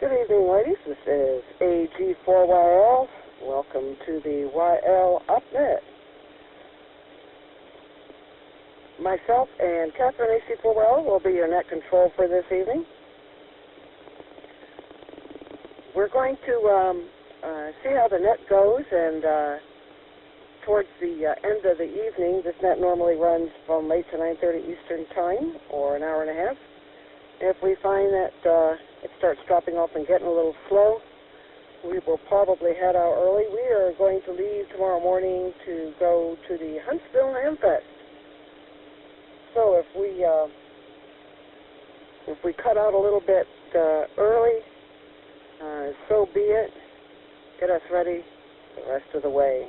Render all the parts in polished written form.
Good evening, ladies. This is AG4YL. Welcome to the YL UpNet. Myself and Catherine AC4YL will be your net control for this evening. We're going to see how the net goes, and towards the end of the evening, this net normally runs from 8 to 9:30 Eastern Time, or an hour and a half. If we find that it starts dropping off and getting a little slow, we will probably head out early. We are going to leave tomorrow morning to go to the Huntsville Hamfest. So if we cut out a little bit early, so be it. Get us ready the rest of the way.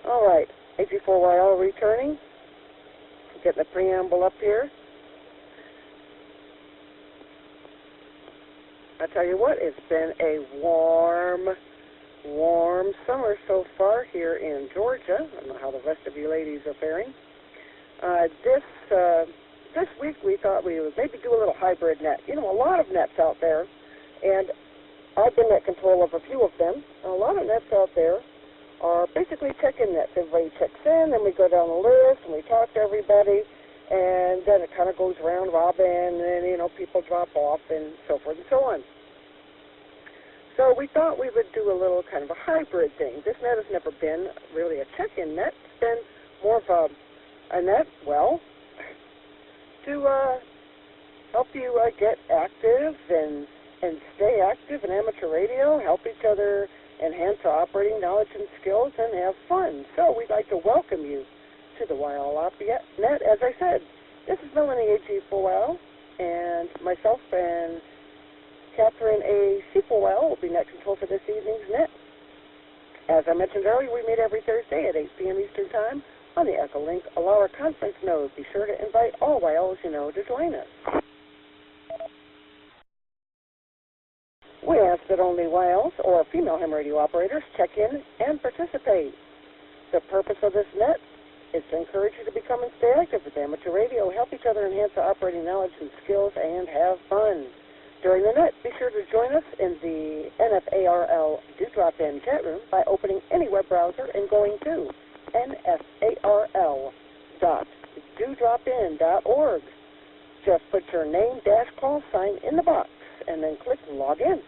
All right, AG4YL returning. Getting the preamble up here. I tell you what, it's been a warm summer so far here in Georgia. I don't know how the rest of you ladies are faring. This week we thought we would maybe do a little hybrid net. You know, a lot of nets out there, and I've been net control of a few of them. A lot of nets out there are basically check-in nets. Everybody checks in, then we go down the list, and we talk to everybody, and then it kind of goes round robin, and then, you know, people drop off, and so forth and so on. So we thought we would do a little kind of a hybrid thing. This net has never been really a check-in net. It's been more of a net, well, to help you get active and stay active in amateur radio, help each other enhance our operating knowledge and skills, and have fun. So we'd like to welcome you to the YL UpNet. As I said, this is Melanie AG4YL, and myself and Catherine AC4YL will be net control for this evening's net. As I mentioned earlier, we meet every Thursday at 8 p.m. Eastern Time on the Echolink ALARA Conference node. Be sure to invite all YLs you know to join us. We ask that only YLs or female ham radio operators check in and participate. The purpose of this net is to encourage you to become and stay active with amateur radio, help each other enhance our operating knowledge and skills, and have fun. During the net, be sure to join us in the NFARL Do-Drop-In chat room by opening any web browser and going to nfarl.dodropin.org. Just put your name -- call sign in the box and then click Log In.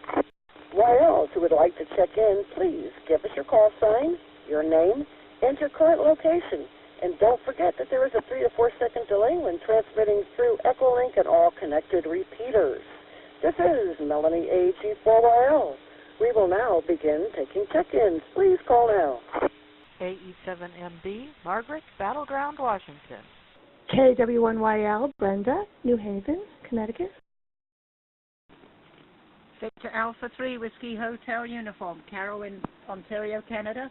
YLs who would like to check in, please give us your call sign, your name, and your current location. And don't forget that there is a 3 to 4 second delay when transmitting through Echolink and all connected repeaters. This is Melanie AG4YL. We will now begin taking check-ins. Please call now. AE7MB, Margaret, Battleground, Washington. KW1YL, Brenda, New Haven, Connecticut. Victor Alpha 3, Whiskey Hotel Uniform, Carroll, Ontario, Canada.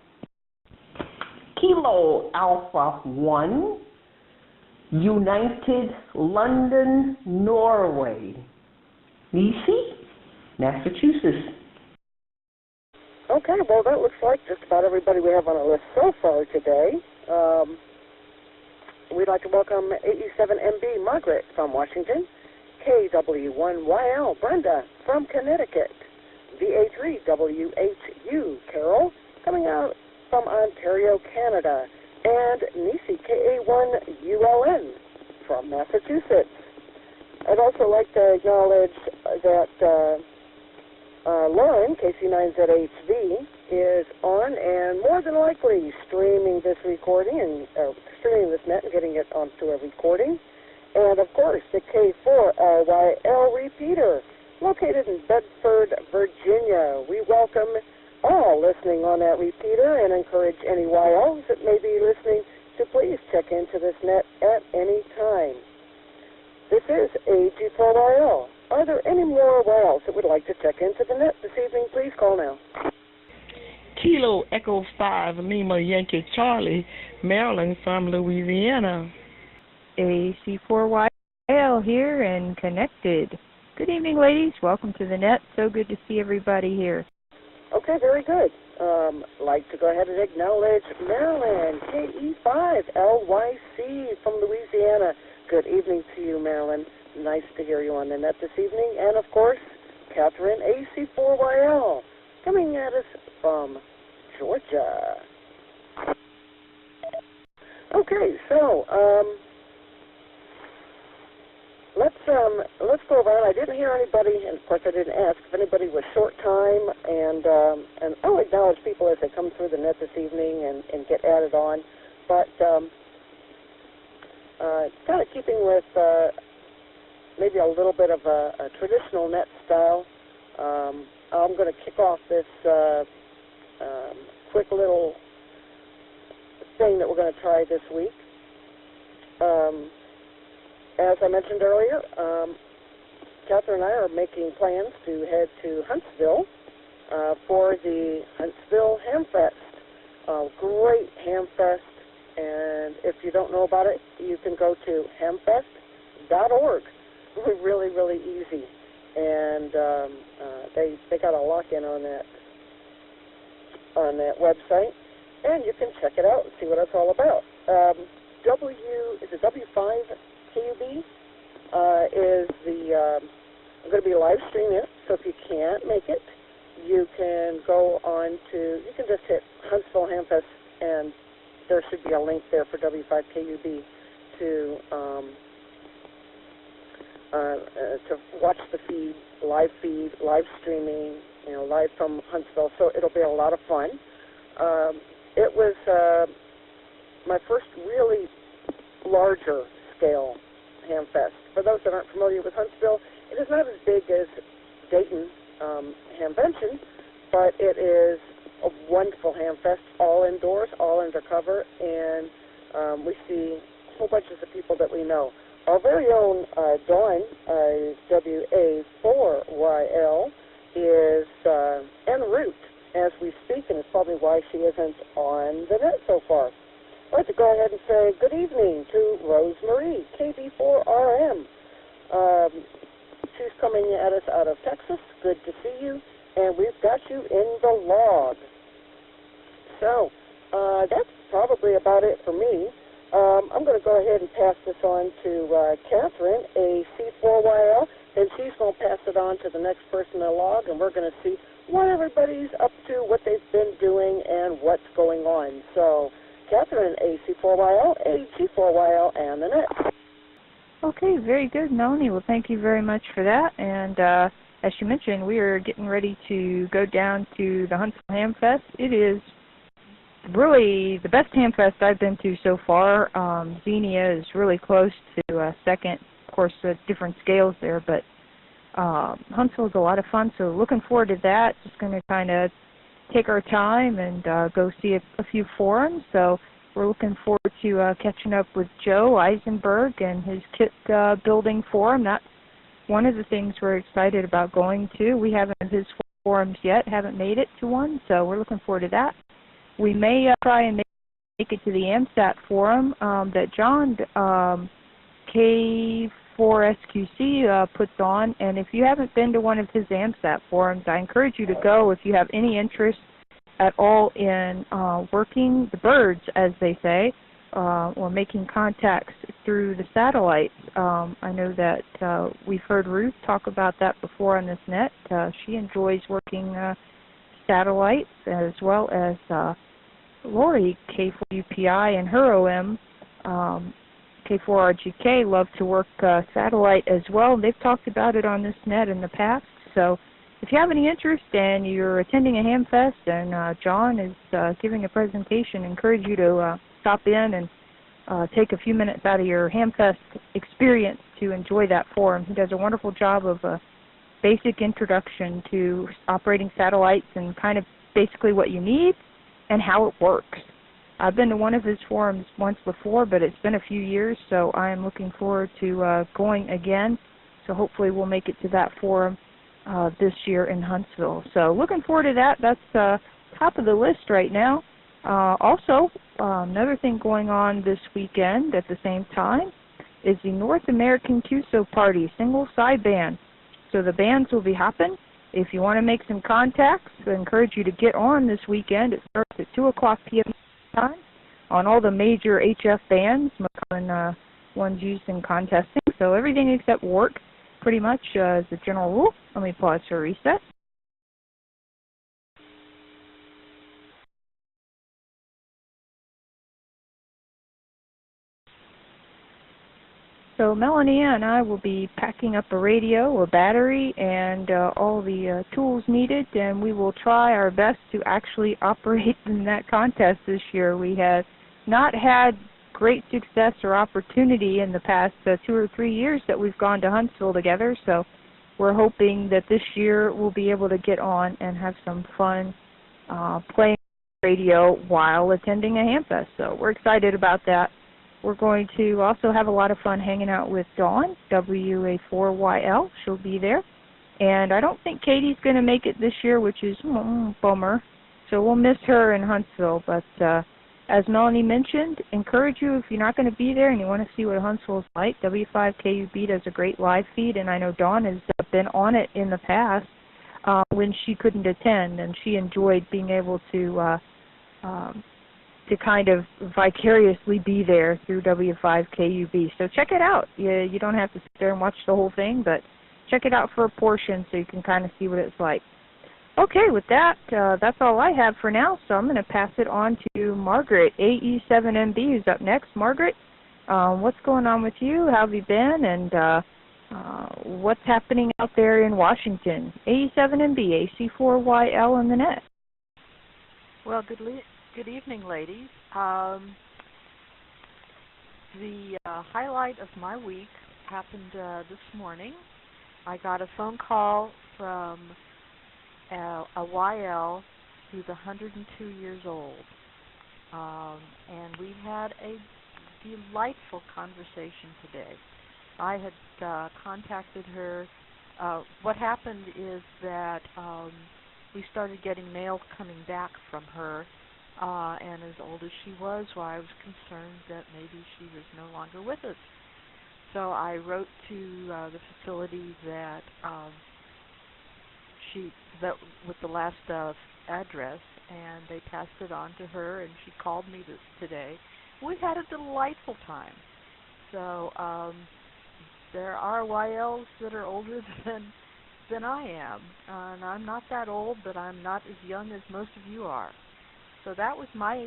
Kilo Alpha 1, United London, Norway. Nisi, Massachusetts. Okay, well, that looks like just about everybody we have on our list so far today. We'd like to welcome AE7MB, Margaret, from Washington. KW1YL, Brenda, from Connecticut. VA3WHU, Carol, coming out from Ontario, Canada. And Nisi, KA1ULN, from Massachusetts. I'd also like to acknowledge that Lauren, KC9ZHV, is on and more than likely streaming this recording and streaming this net and getting it onto a recording. And, of course, the K4LYL repeater, located in Bedford, Virginia. We welcome all listening on that repeater and encourage any YLs that may be listening to please check into this net at any time. This is AG4YL. Are there any more YLs that would like to check into the net this evening? Please call now. Kilo Echo 5 Lima Yankee Charlie, Maryland from Louisiana. AC4YL here and connected. Good evening, ladies. Welcome to the net. So good to see everybody here. Okay, very good. Like to go ahead and acknowledge Maryland, KE5LYC from Louisiana. Good evening to you, Marilyn. Nice to hear you on the net this evening. And, of course, Catherine, AC4YL, coming at us from Georgia. Okay, so let's go around. I didn't hear anybody, and of course I didn't ask if anybody was short time, and I'll acknowledge people as they come through the net this evening and get added on. But kind of keeping with maybe a little bit of a traditional net style, I'm going to kick off this quick little thing that we're going to try this week. As I mentioned earlier, Catherine and I are making plans to head to Huntsville for the Huntsville Ham Fest. Great Ham Fest, and if you don't know about it, you can go to hamfest.org. Really, really easy, and they got a lock-in on that website, and you can check it out and see what it's all about. W5KUB is the I'm going to be live streaming it, so if you can't make it, you can go on to, you can just hit Huntsville Hamfest, and there should be a link there for W5KUB to watch the live streaming, live from Huntsville, so it'll be a lot of fun. It was my first really larger scale Ham Fest. For those that aren't familiar with Huntsville, it is not as big as Dayton Hamvention, but it is a wonderful Ham Fest, all indoors, all undercover, and we see whole bunches of people that we know. Our very own Dawn, WA4YL, is en route as we speak, and it's probably why she isn't on the net so far. I'd like to go ahead and say good evening to Rosemarie, KB4RM. She's coming at us out of Texas. Good to see you, and we've got you in the log. So that's probably about it for me. I'm going to go ahead and pass this on to Catherine, AC4YL, and she's going to pass it on to the next person in the log, and we're going to see what everybody's up to, what they've been doing, and what's going on. So, Catherine, AC4YL, AC4YL, and the net. Okay, very good, Melanie. Well, thank you very much for that. And as you mentioned, we are getting ready to go down to the Huntsville Ham Fest. It is really the best Ham Fest I've been to so far. Xenia is really close to second. Of course, different scales there, but Huntsville is a lot of fun, so looking forward to that. Just going to kind of take our time and go see a few forums. So we're looking forward to catching up with Joe Eisenberg and his kit building forum. That's one of the things we're excited about going to. We haven't had his forums yet, haven't made it to one, so we're looking forward to that. We may try and make it to the AMSAT forum that John K4SQC puts on, and if you haven't been to one of his AMSAT forums, I encourage you to go if you have any interest at all in working the birds, as they say, or making contacts through the satellites. I know that we've heard Ruth talk about that before on this net. She enjoys working satellites, as well as Lori, K4UPI, and her OM, K4RGK, love to work satellite as well. They've talked about it on this net in the past. So if you have any interest and you're attending a Ham Fest and John is giving a presentation, I encourage you to stop in and take a few minutes out of your Ham Fest experience to enjoy that forum. He does a wonderful job of a basic introduction to operating satellites and kind of basically what you need and how it works. I've been to one of his forums once before, but it's been a few years, so I am looking forward to going again. So hopefully we'll make it to that forum this year in Huntsville. So looking forward to that. That's top of the list right now. Also, another thing going on this weekend at the same time is the North American QSO Party, single sideband. So the bands will be hopping. If you want to make some contacts, I encourage you to get on this weekend. It starts at 2 o'clock p.m. time on all the major HF bands, McCollum ones used in contesting. So everything except work, pretty much, is the general rule. Let me pause for a reset. So Melanie and I will be packing up a radio, a battery, and all the tools needed, and we will try our best to actually operate in that contest this year. We have not had great success or opportunity in the past 2 or 3 years that we've gone to Huntsville together, so we're hoping that this year we'll be able to get on and have some fun playing radio while attending a Hamfest. So we're excited about that. We're going to also have a lot of fun hanging out with Dawn, WA4YL. She'll be there. And I don't think Katie's going to make it this year, which is bummer. So we'll miss her in Huntsville. But as Melanie mentioned, encourage you, if you're not going to be there and you want to see what Huntsville's like, W5KUB does a great live feed, and I know Dawn has been on it in the past when she couldn't attend, and she enjoyed being able to kind of vicariously be there through W5KUB. So check it out. You don't have to sit there and watch the whole thing, but check it out for a portion so you can kind of see what it's like. Okay, with that, that's all I have for now, so I'm going to pass it on to Margaret, AE7MB, who's up next. Margaret, what's going on with you? How have you been? And what's happening out there in Washington? AE7MB, AC4YL in the net. Well, good evening, ladies. The highlight of my week happened this morning. I got a phone call from a YL who's 102 years old, and we had a delightful conversation today. I had contacted her. What happened is that we started getting mail coming back from her, and as old as she was, well, I was concerned that maybe she was no longer with us. So I wrote to the facility that with the last address, and they passed it on to her, and she called me today. We had a delightful time. So there are YLs that are older than I am, and I'm not that old, but I'm not as young as most of you are. So that was my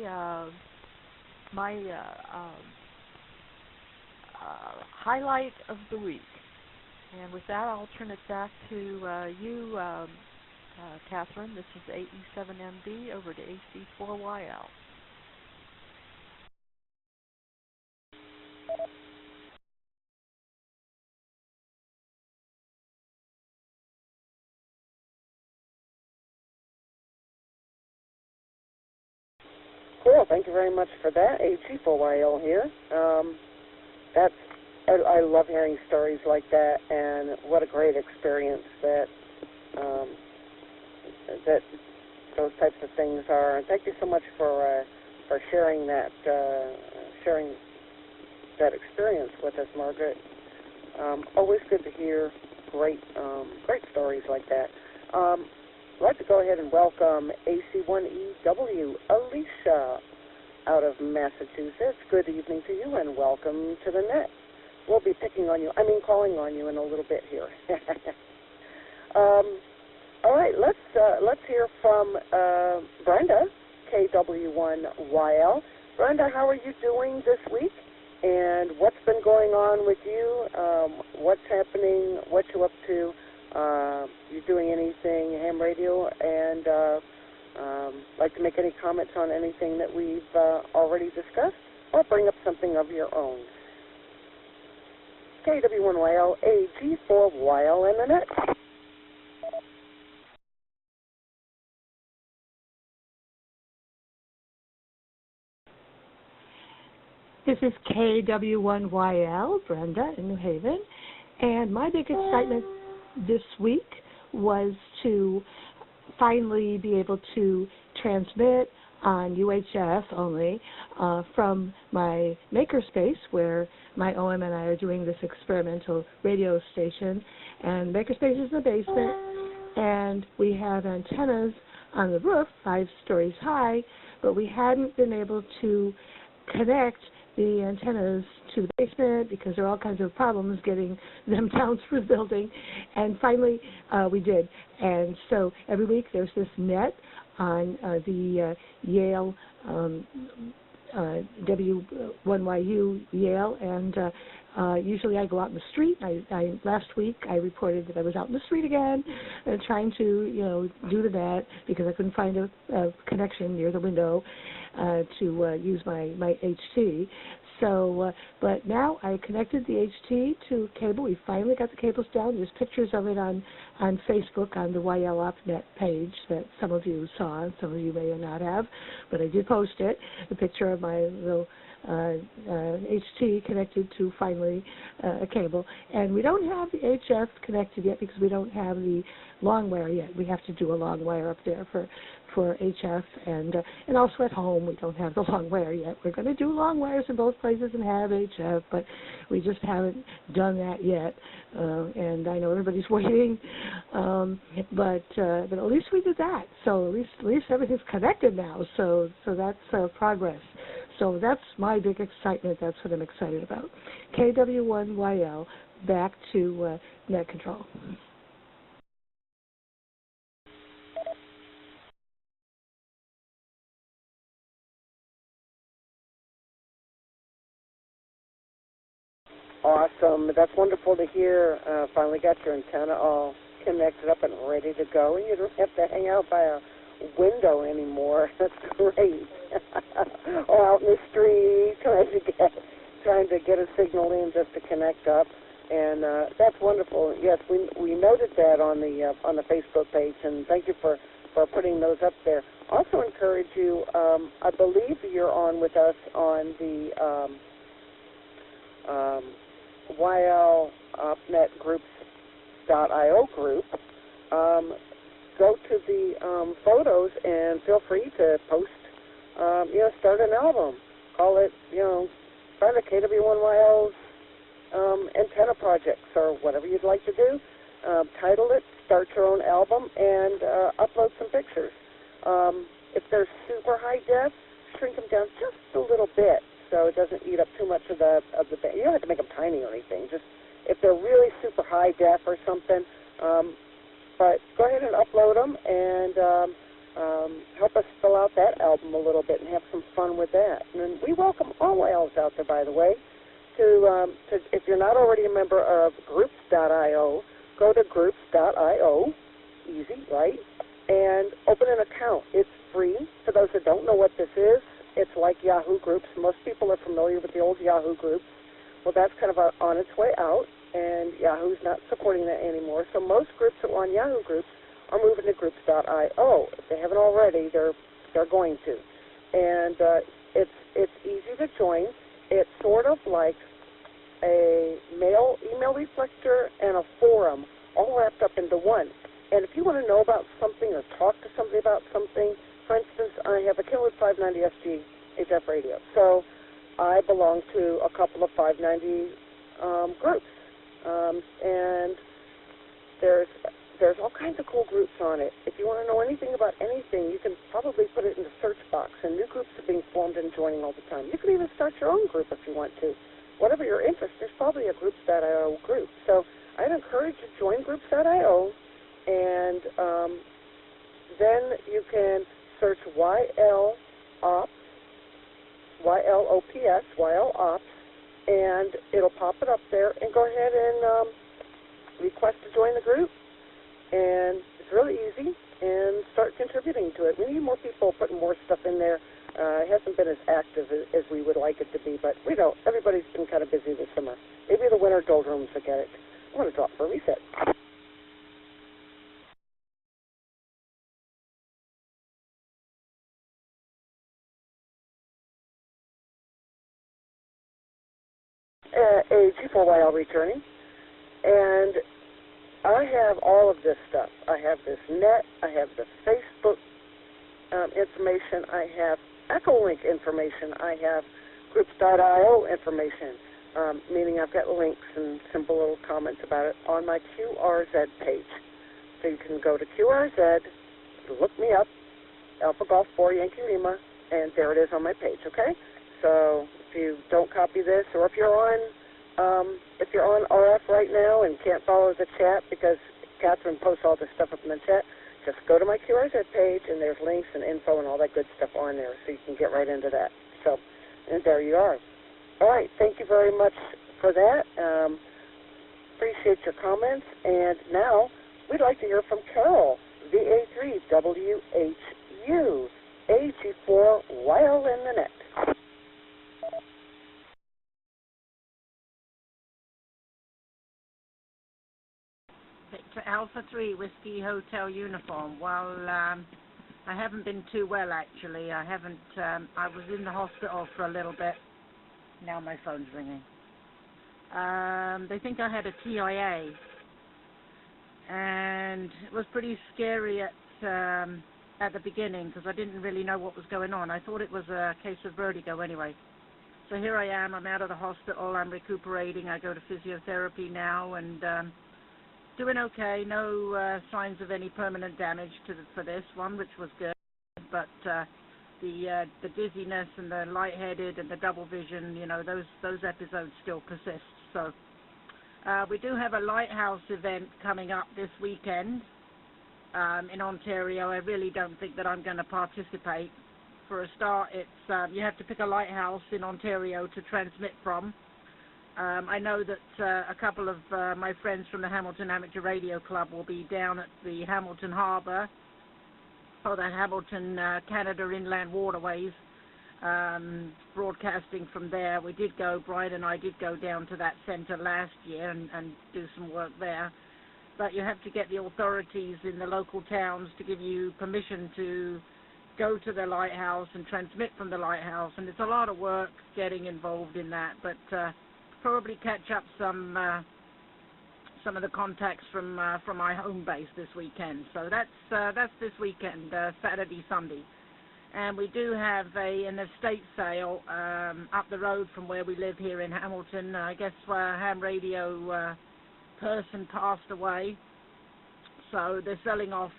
highlight of the week. And with that, I'll turn it back to you, Catherine. This is AE7MD over to AC4YL. Cool. Thank you very much for that. AG4YL here. I love hearing stories like that, and what a great experience that those types of things are. And thank you so much for sharing that experience with us, Margaret. Always good to hear great stories like that. I'd like to go ahead and welcome AC1EW, Alicia, out of Massachusetts. Good evening to you, and welcome to the net. We'll be calling on you in a little bit here. All right, let's hear from Brenda, KW1YL. Brenda, how are you doing this week? And what's been going on with you? What's happening? What you up to? You doing anything ham radio? And like to make any comments on anything that we've already discussed, or bring up something of your own. KW1YL, AG4YL, and the net. This is KW1YL, Brenda in New Haven, and my big excitement this week was to finally be able to transmit on UHF only from my makerspace, where my OM and I are doing this experimental radio station. And makerspace is in the basement, and we have antennas on the roof, 5 stories high, but we hadn't been able to connect the antennas to the basement because there are all kinds of problems getting them down through the building. And finally, we did. And so every week there's this net on the Yale W1YU Yale, and usually I go out in the street. Last week I reported that I was out in the street again, trying to do the net because I couldn't find a connection near the window to use my HT. So, but now I connected the HT to cable. We finally got the cables down. There's pictures of it on Facebook on the YL OpNet page that some of you saw and some of you may not have, but I did post it, the picture of my little HT connected to finally a cable. And we don't have the HF connected yet because we don't have the long wire yet. We have to do a long wire up there for HF, and also at home we don't have the long wire yet. We're going to do long wires in both places and have HF, but we just haven't done that yet. And I know everybody's waiting, but at least we did that. So at least everything's connected now. So that's progress. So that's my big excitement. That's what I'm excited about. KW1YL, back to net control. Awesome. That's wonderful to hear. Finally got your antenna all connected up and ready to go, and you don't have to hang out by a window anymore. That's great. Or out in the street trying to get a signal in just to connect up, and that's wonderful. Yes, we noted that on the Facebook page, and thank you for putting those up there. Also encourage you. I believe you're on with us on the YL OpNet Groups.io group. Go to the photos and feel free to post, start an album. Call it, start a KW1YL's antenna projects or whatever you'd like to do. Title it, start your own album, and upload some pictures. If they're super high def, shrink them down just a little bit so it doesn't eat up too much of the band. You don't have to make them tiny or anything. Just if they're really super high def or something, but go ahead and upload them and help us fill out that album a little bit and have some fun with that. And we welcome all YLs out there, by the way, to if you're not already a member of Groups.io, go to Groups.io, easy, right? And open an account. It's free. For those that don't know what this is, it's like Yahoo Groups. Most people are familiar with the old Yahoo Groups. Well, that's kind of on its way out, and Yahoo's not supporting that anymore. So most groups that were on Yahoo Groups are moving to Groups.io. If they haven't already, they're going to. And it's easy to join. It's sort of like a email reflector and a forum all wrapped up into one. And if you want to know about something or talk to somebody about something, for instance, I have a Kenwood 590 SG HF radio. So I belong to a couple of 590 groups. And there's all kinds of cool groups on it. If you want to know anything about anything, you can probably put it in the search box, and new groups are being formed and joining all the time. You can even start your own group if you want to. Whatever your interest, there's probably a Groups.io group. So I'd encourage you to join Groups.io, and then you can search YL Ops, YLOPS, YL Ops, and it'll pop it up there, and go ahead and request to join the group. And it's really easy, and start contributing to it. We need more people putting more stuff in there. It hasn't been as active as we would like it to be, but we know everybody's been kind of busy this summer. Maybe the winter doldrums will get it. I want to drop for a reset. A G4YL returning, and I have all of this stuff. I have this net, I have the Facebook information, I have Echolink information, I have Groups.io information, meaning I've got links and simple little comments about it on my QRZ page. So you can go to QRZ, look me up, Alpha Golf 4 Yankee Lima, and there it is on my page, okay? So you don't copy this, or if you're on RF right now and can't follow the chat because Catherine posts all this stuff up in the chat, just go to my QRZ page, and there's links and info and all that good stuff on there, so you can get right into that. So, and there you are. All right, thank you very much for that. Appreciate your comments. And now we'd like to hear from Carol, VA3WHU, A24 While in the Net. Victor Alpha 3, Whiskey Hotel Uniform. Well, I haven't been too well, actually. I was in the hospital for a little bit. Now my phone's ringing. They think I had a TIA. And it was pretty scary at the beginning because I didn't really know what was going on. I thought it was a case of vertigo anyway. So here I am. I'm out of the hospital. I'm recuperating. I go to physiotherapy now and doing okay. No signs of any permanent damage for this one, which was good. But the dizziness and the lightheaded and the double vision, you know, those episodes still persist. So we do have a lighthouse event coming up this weekend in Ontario. I really don't think that I'm going to participate. For a start, it's you have to pick a lighthouse in Ontario to transmit from. I know that a couple of my friends from the Hamilton Amateur Radio Club will be down at the Hamilton Harbour, or the Hamilton Canada Inland Waterways, broadcasting from there. Brian and I did go down to that centre last year and do some work there. But you have to get the authorities in the local towns to give you permission to go to the lighthouse and transmit from the lighthouse. And it's a lot of work getting involved in that, but probably catch up some of the contacts from my home base this weekend. So that's this weekend, Saturday, Sunday. And we do have an estate sale up the road from where we live here in Hamilton. I guess ham radio person passed away, so they're selling off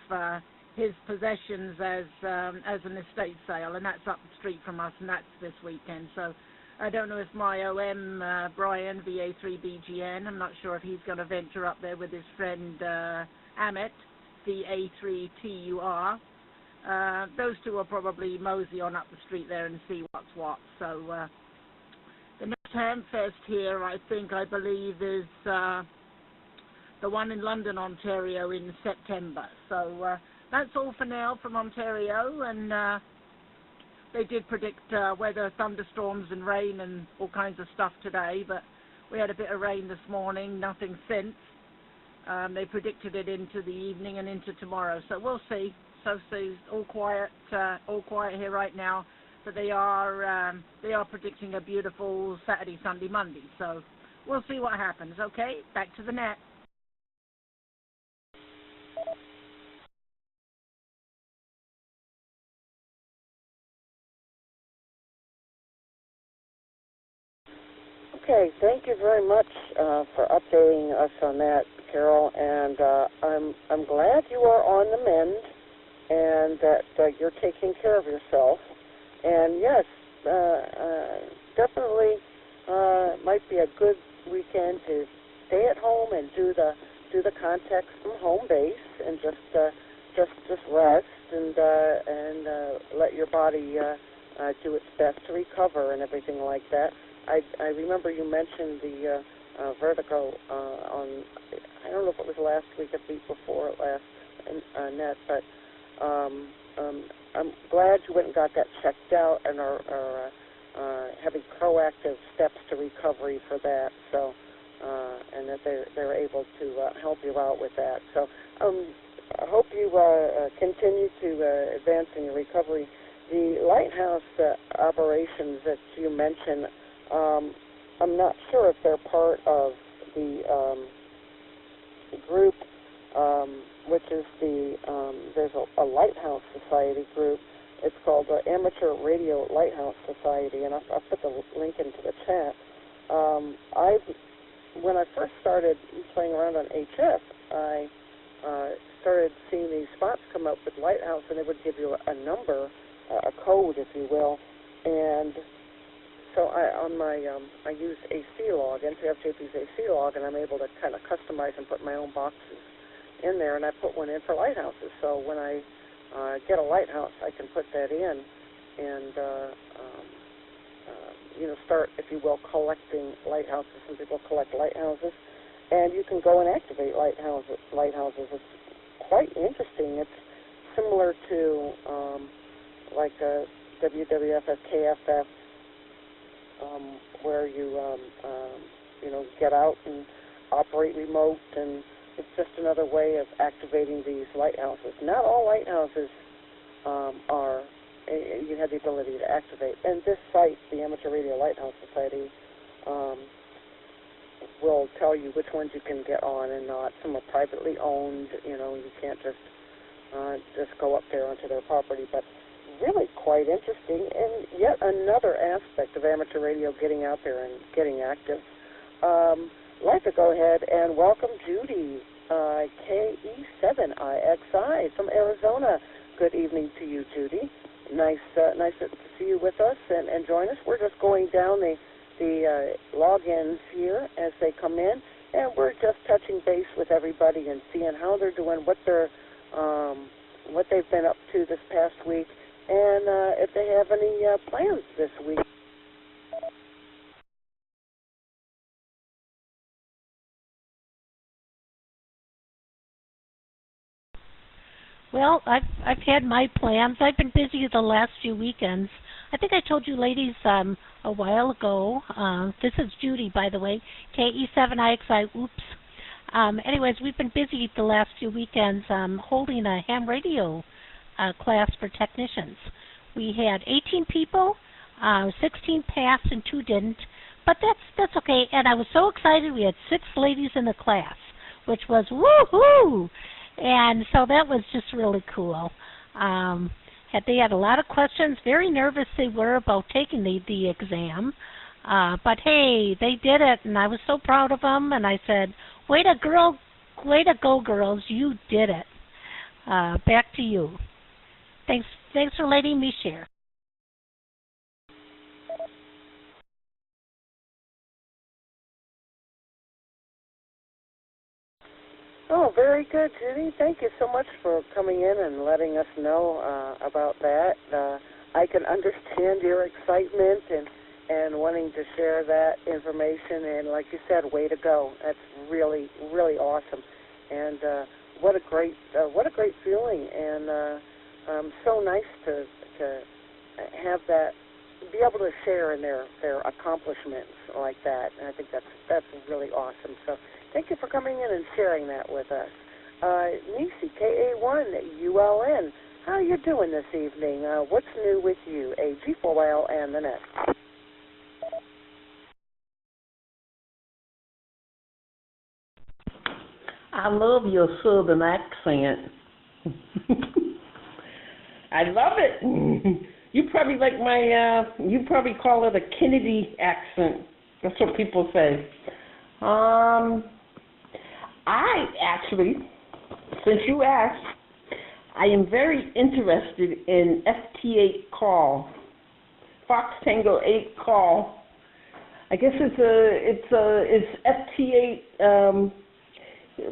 his possessions as an estate sale, and that's up the street from us, and that's this weekend. So I don't know if my OM, Brian, VA3BGN, I'm not sure if he's going to venture up there with his friend Amit, VA3TUR. Those two will probably mosey on up the street there and see what's what. So the next Hamfest here, I believe, is the one in London, Ontario in September. So that's all for now from Ontario, and they did predict weather, thunderstorms and rain and all kinds of stuff today, but we had a bit of rain this morning, nothing since. They predicted it into the evening and into tomorrow, so we'll see. So all quiet here right now, but they are predicting a beautiful Saturday, Sunday, Monday. So we'll see what happens. Okay, back to the net. Okay, thank you very much for updating us on that, Carol. And I'm glad you are on the mend, and that you're taking care of yourself. And yes, definitely might be a good weekend to stay at home and do the contacts from home base, and just rest and let your body do its best to recover and everything like that. I remember you mentioned the vertigo on, I don't know if it was last week or the week before last net, but I'm glad you went and got that checked out and are having proactive steps to recovery for that. So, and that they're able to help you out with that. So, I hope you continue to advance in your recovery. The lighthouse operations that you mentioned, I'm not sure if they're part of the group, which is there's a Lighthouse Society group. It's called the Amateur Radio Lighthouse Society, and I'll put the link into the chat. When I first started playing around on HF, I started seeing these spots come up with Lighthouse, and they would give you a number, a code, if you will, and So I use AC log, NCFJP's AC log, and I'm able to kind of customize and put my own boxes in there, and I put one in for lighthouses. So when I get a lighthouse, I can put that in and start, if you will, collecting lighthouses. Some people collect lighthouses, and you can go and activate lighthouses. It's quite interesting. It's similar to like a WWF, KFF, where you get out and operate remote, and it's just another way of activating these lighthouses. Not all lighthouses you have the ability to activate. And this site, the Amateur Radio Lighthouse Society, will tell you which ones you can get on and not. Some are privately owned. You can't just go up there onto their property. But really quite interesting, and yet another aspect of amateur radio getting out there and getting active. I'd like to go ahead and welcome Judy, KE7IXI from Arizona. Good evening to you, Judy. Nice to see you with us and join us. We're just going down the logins here as they come in, and we're just touching base with everybody and seeing how they're doing, what they've been up to this past week, and if they have any plans this week. Well, I've had my plans. I've been busy the last few weekends. I think I told you ladies a while ago. This is Judy, by the way, KE7IXI. Oops. Anyways, we've been busy the last few weekends holding a ham radio class for technicians. We had 18 people, 16 passed and 2 didn't, but that's okay. And I was so excited. We had 6 ladies in the class, which was woohoo! And so that was just really cool. They had a lot of questions. Very nervous they were about taking the exam. But hey, they did it, and I was so proud of them. And I said, way to go, girls. You did it. Back to you. Thanks for letting me share. Oh, very good, Judy. Thank you so much for coming in and letting us know about that. I can understand your excitement and wanting to share that information. And like you said, way to go. That's really, really awesome. And what a great feeling. And so nice to have that, be able to share in their accomplishments like that. And I think that's really awesome. So thank you for coming in and sharing that with us. Nisi, KA1ULN, how are you doing this evening? What's new with you, AG4YL and the net? I love your southern accent. I love it. You probably like you probably call it a Kennedy accent. That's what people say. I actually, since you asked, I am very interested in FT8 call, Fox Tango 8 call. I guess it's FT8,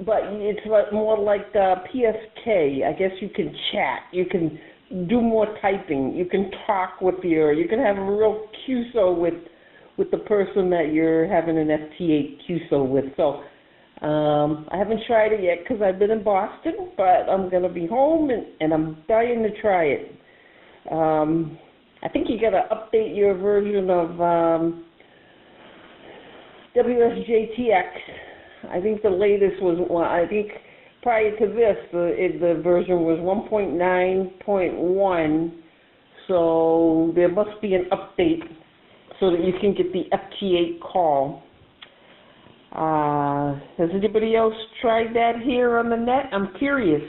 but it's more like PSK. I guess you can chat, you can do more typing, you can talk with you can have a real QSO with the person that you're having an FT8 QSO with. So I haven't tried it yet because I've been in Boston, but I'm going to be home and I'm dying to try it. I think you got to update your version of WSJTX. I think the latest was, I think prior to this, the version was 1.9.1, so there must be an update so that you can get the FT8 call. Has anybody else tried that here on the net? I'm curious.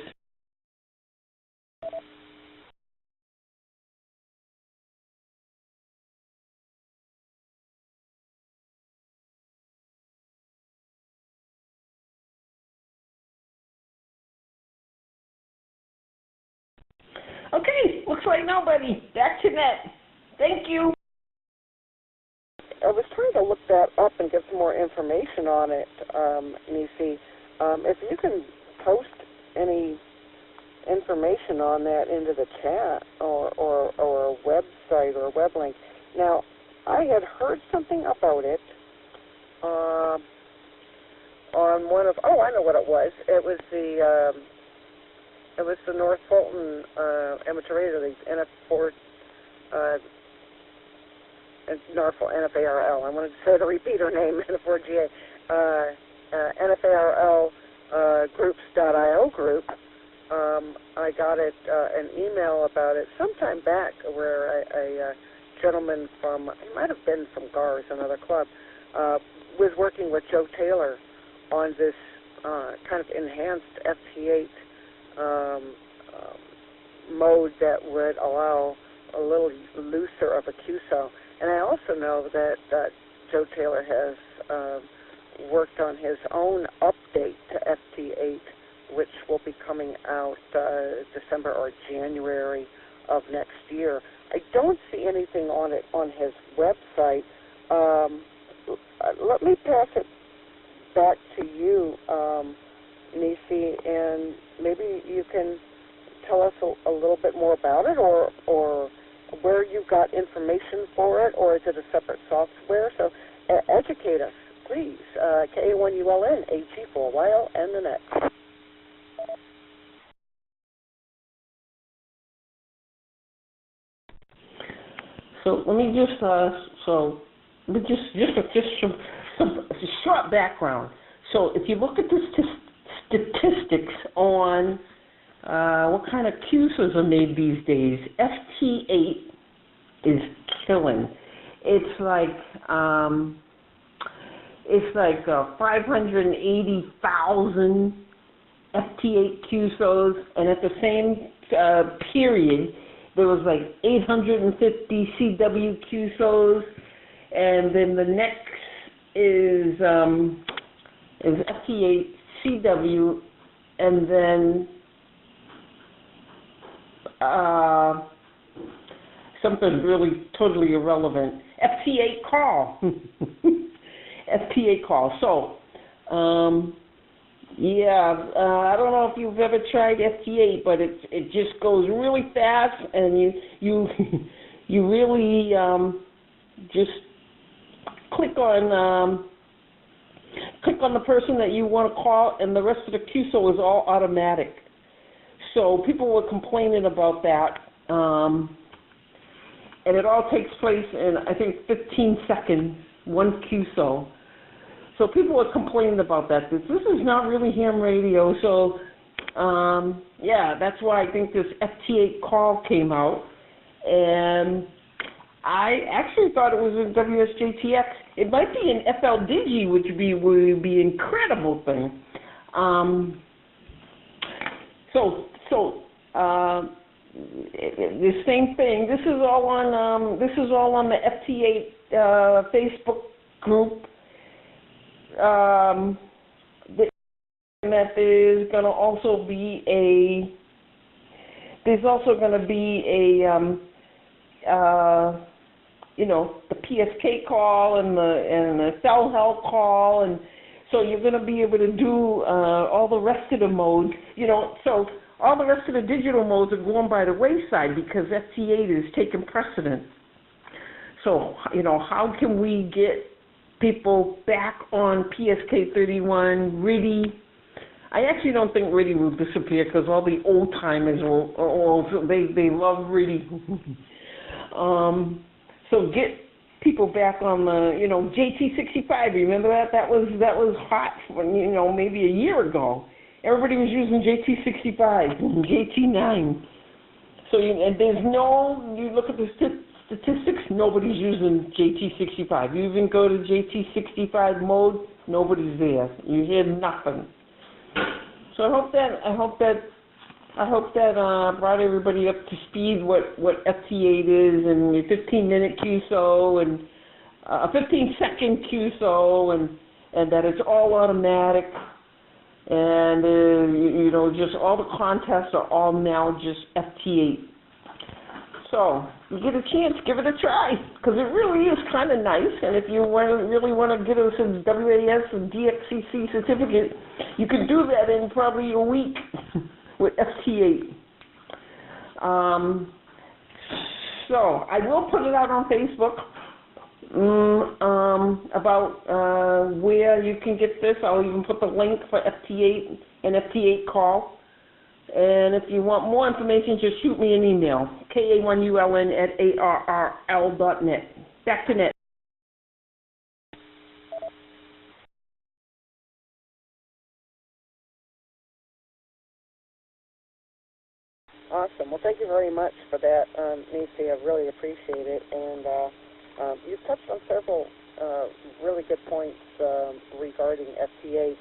Okay, looks like nobody. Back to net. Thank you. that up and give some more information on it, Nisi, if you can post any information on that into the chat or a website or a web link. Now, I had heard something about it on one of, I know what it was. It was the North Fulton Amateur Radio League, NF4, NFARL. I wanted to say the repeater name, NF4GA, NFARL groups.io group. I got an email about it sometime back where a gentleman from, he might have been from GARS, another club, was working with Joe Taylor on this kind of enhanced FT8 mode that would allow a little looser of a QSO. And I also know that Joe Taylor has worked on his own update to FT8, which will be coming out December or January of next year. I don't see anything on it on his website. Let me pass it back to you, Nisi, and maybe you can tell us a little bit more about it, or where you got information for it, or is it a separate software? So educate us, please. K1ULN, AG4YL, and the next. So let me just some short background. So if you look at the statistics on what kind of QSOs are made these days, FT8 is killing. It's like 580,000 FT8 QSOs, and at the same period, there was like 850 CW QSOs, and then the next is FT8 CW, and then something really totally irrelevant, FT8 call. FT8 call. So, I don't know if you've ever tried FT8, but it just goes really fast, and you really just click on the person that you want to call, and the rest of the QSO is all automatic. So people were complaining about that, and it all takes place in, I think, 15 seconds, one QSO. So people were complaining about that. This is not really ham radio, so that's why I think this FT8 call came out, and I actually thought it was in WSJTX. It might be in FLDigi, which would be an incredible thing. The same thing. This is all on the FT8 Facebook group. That there's going to also be the PSK call and the cell health call, and so you're going to be able to do all the rest of the modes, so all the rest of the digital modes are going by the wayside because FT8 is taking precedence. So, how can we get people back on PSK31, RIDI? I actually don't think RIDI will disappear because all the old timers they love RIDI. So get people back on the JT65. Remember that? That was hot when maybe a year ago. Everybody was using JT65 and JT9. So you look at the statistics, nobody's using JT65. You even go to JT65 mode, nobody's there. You hear nothing. So I hope that brought everybody up to speed what FT8 is, and your 15-minute QSO and a 15-second QSO, and that it's all automatic, and just all the contests are all now just FT8. So you get a chance, give it a try, because it really is kind of nice. And if you really want to get us a WAS and DXCC certificate, you can do that in probably a week with FT8. So I will put it out on Facebook about where you can get this. I'll even put the link for FT8 and FT8 call. And if you want more information, just shoot me an email, ka1uln@arrl.net. Back to net. Awesome. Well, thank you very much for that, Nisi. I really appreciate it. And you've touched on several really good points regarding FTA.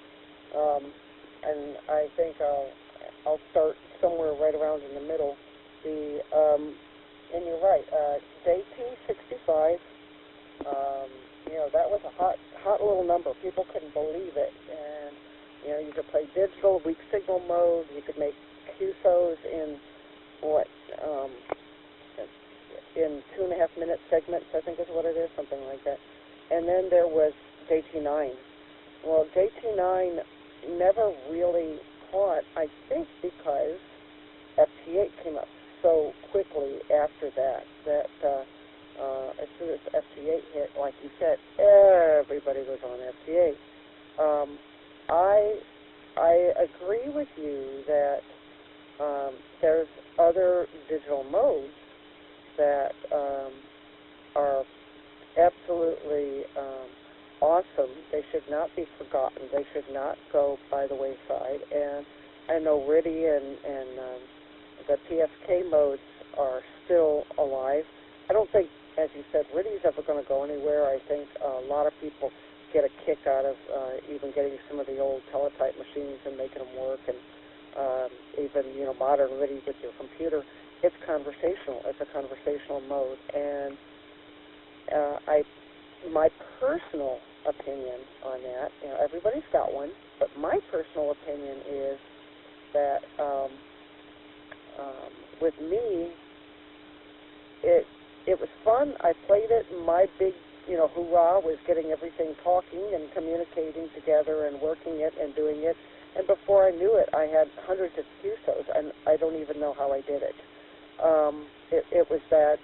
And I think I'll start somewhere right around in the middle. And you're right, JT65, that was a hot little number. People couldn't believe it. And, you could play digital, weak signal mode. You could make QSOs in, in 2.5-minute segments, I think is what it is, something like that. And then there was JT9. Well, JT9 never really caught, I think because FT8 came up so quickly after that, as soon as FT8 hit, like you said, everybody was on FT8. I agree with you that there's other digital modes that are absolutely awesome. They should not be forgotten. They should not go by the wayside. And I know RIDI and the PFK modes are still alive. I don't think, as you said, RIDI's ever going to go anywhere. I think a lot of people get a kick out of even getting some of the old teletype machines and making them work, and even modern RIDI with your computer. It's conversational. It's a conversational mode, and my personal opinion on that, everybody's got one, but my personal opinion is that with me, it was fun. I played it, and my big hoorah was getting everything talking and communicating together and working it and doing it. And before I knew it, I had hundreds of QSOs, and I don't even know how I did it. It was that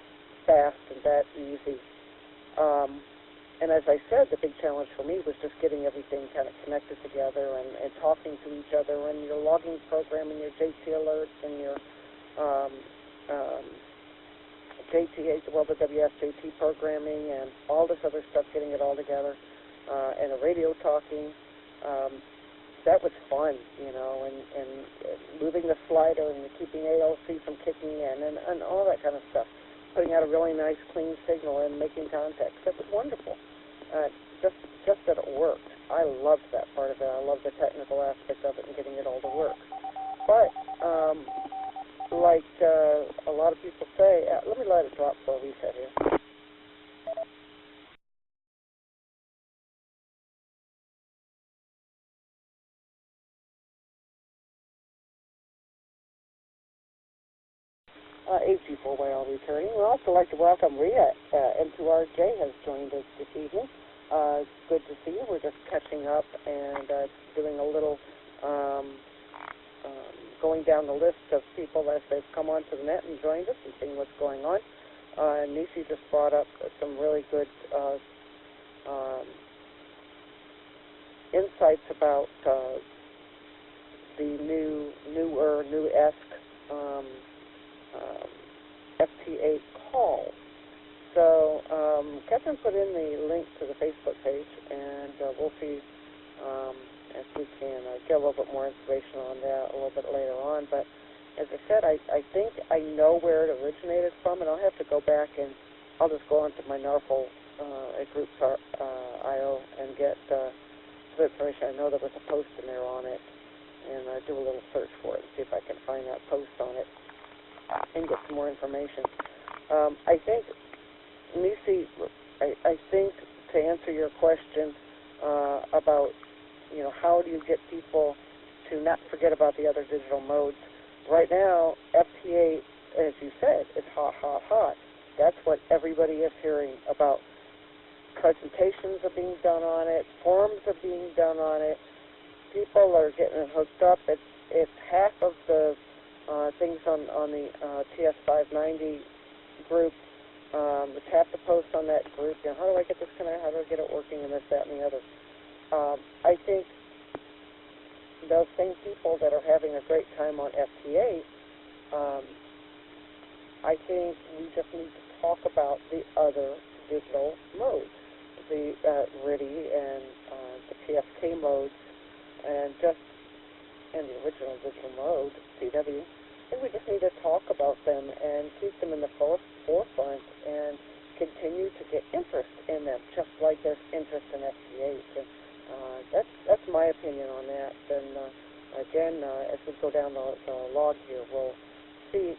fast and that easy. And as I said, the big challenge for me was just getting everything kind of connected together and talking to each other, and your logging program and your JT alerts and your JT, the WSJT programming and all this other stuff, getting it all together, and the radio talking. That was fun, and moving the slider and keeping ALC from kicking in and all that kind of stuff. Putting out a really nice, clean signal and making contacts. That was wonderful. Just that it worked. I loved that part of it. I loved the technical aspect of it and getting it all to work. But, like a lot of people say, let me let it drop for a reset here. AG4YL returning. We'd also like to welcome Rhea. M2RJ has joined us this evening. It's good to see you. We're just catching up and doing a little going down the list of people as they've come onto the net and joined us and seeing what's going on. Nisi just brought up some really good insights about the new-esque FT8 call. So Catherine put in the link to the Facebook page, and we'll see if we can get a little bit more information on that a little bit later on. But as I said, I think I know where it originated from, and I'll have to go back and I'll just go onto my NARFL at groups.io and get the information. I know there was a post in there on it, and do a little search for it and see if I can find that post on it and get some more information. I think, Nisi, I think to answer your question about, how do you get people to not forget about the other digital modes, right now, FT8 as you said, it's hot, hot, hot. That's what everybody is hearing about. Presentations are being done on it. Forums are being done on it. People are getting hooked up. It's half of the things on the TS590 group. It's half the posts on that group. You know, how do I get this connected? How do I get it working? And this, that, and the other. I think those same people that are having a great time on FT8, I think we just need to talk about the other digital modes, the RIDI and the PSK modes, and the original digital mode, CW. I think we just need to talk about them and keep them in the forefront and continue to get interest in them, just like there's interest in FT8. And that's my opinion on that. And again, as we go down the log here, we'll see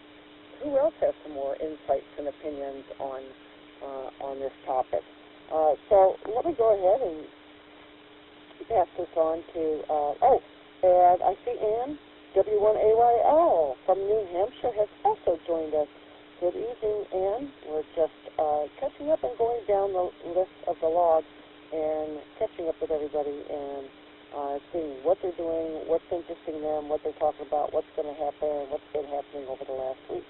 who else has some more insights and opinions on this topic. So let me go ahead and pass this on to, and I see Ann, W1AYL from New Hampshire, has also joined us. Good evening, Ann. We're just catching up and going down the list of the log and catching up with everybody and seeing what they're doing, what's interesting them, what they're talking about, what's going to happen, what's been happening over the last week.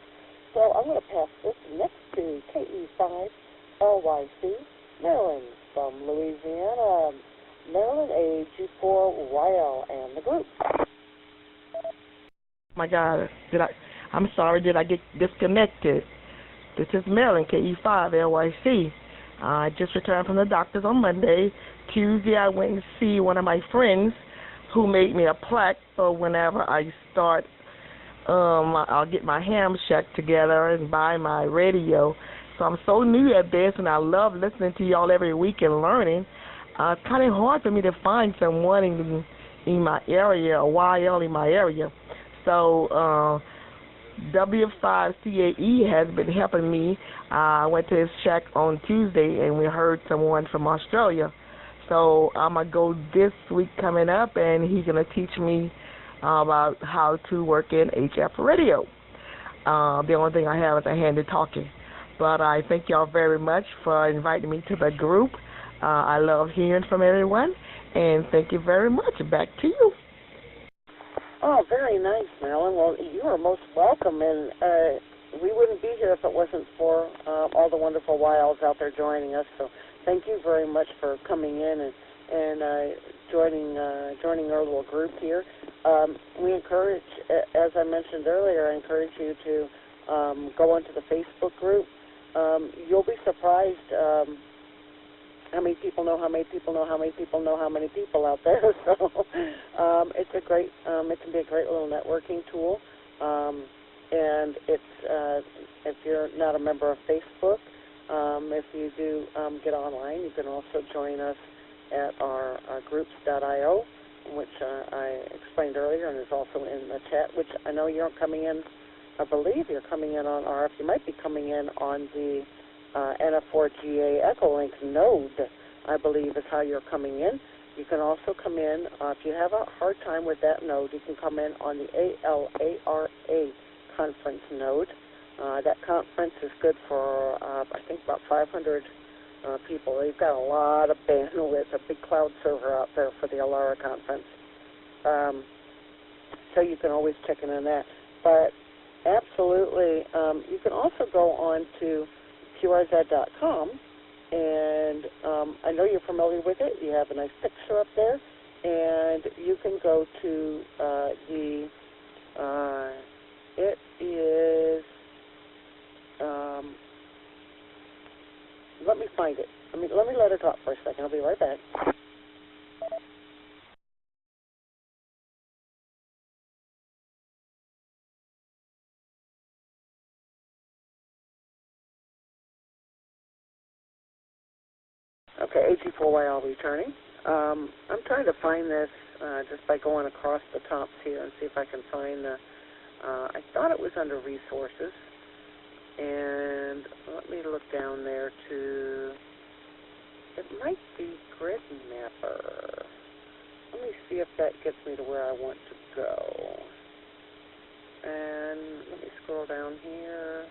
So I'm going to pass this next to KE5LYC, Marilyn from Louisiana. Marilyn, AG4YL, and the group. My God, I'm sorry, did I get disconnected? This is Marilyn, KE5LYC. I just returned from the doctor's on Monday. Tuesday, I went and see one of my friends who made me a plaque for whenever I start. I'll get my ham shack together and buy my radio. So I'm so new at this, and I love listening to y'all every week and learning. It's kind of hard for me to find someone in my area, a YL in my area. So W5CAE has been helping me. I went to his shack on Tuesday, and we heard someone from Australia. So I'm going to go this week coming up, and he's going to teach me about how to work in HF radio. The only thing I have is a hand in talking. But I thank y'all very much for inviting me to the group. I love hearing from everyone, and thank you very much. Back to you. Oh, very nice, Marilyn. Well, you are most welcome, and we wouldn't be here if it wasn't for all the wonderful YLs out there joining us. So thank you very much for coming in and joining our little group here. We encourage, as I mentioned earlier, I encourage you to go onto the Facebook group. You'll be surprised how many people know how many people know how many people know how many people out there. So it's a great, it can be a great little networking tool. And it's if you're not a member of Facebook, if you do get online, you can also join us at our groups.io, which I explained earlier and is also in the chat, which I know you're coming in. I believe you're coming in on RF. You might be coming in on the NF4GA Echolink node, I believe is how you're coming in. You can also come in, if you have a hard time with that node, you can come in on the ALARA Conference node. That conference is good for, I think, about 500 people. They've got a lot of bandwidth, a big cloud server out there for the ALARA Conference. So you can always check in on that. But absolutely, you can also go on to QRZ.com, and I know you're familiar with it. You have a nice picture up there, and you can go to it is, let me find it. Let me let her talk for a second. I'll be right back. Okay, AG4YL returning. I'm trying to find this just by going across the tops here and see if I can find the, I thought it was under resources, and let me look down there to, it might be Grid Mapper. Let me see if that gets me to where I want to go. and let me scroll down here.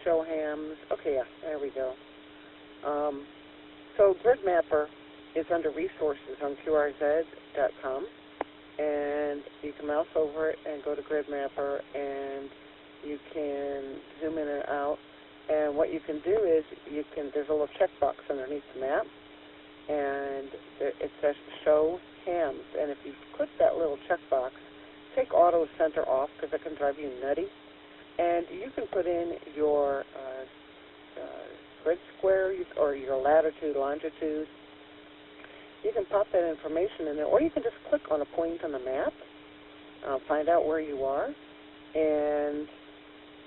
Show hams. Okay, yeah, there we go. So Grid Mapper is under resources on QRZ.com, and you can mouse over it and go to Grid Mapper, and you can zoom in and out. And what you can do is there's a little checkbox underneath the map, and it says Show Hams. And if you click that little checkbox, take Auto Center off because it can drive you nutty. And you can put in your grid square or your latitude, longitude. You can pop that information in there, or you can just click on a point on the map, find out where you are, and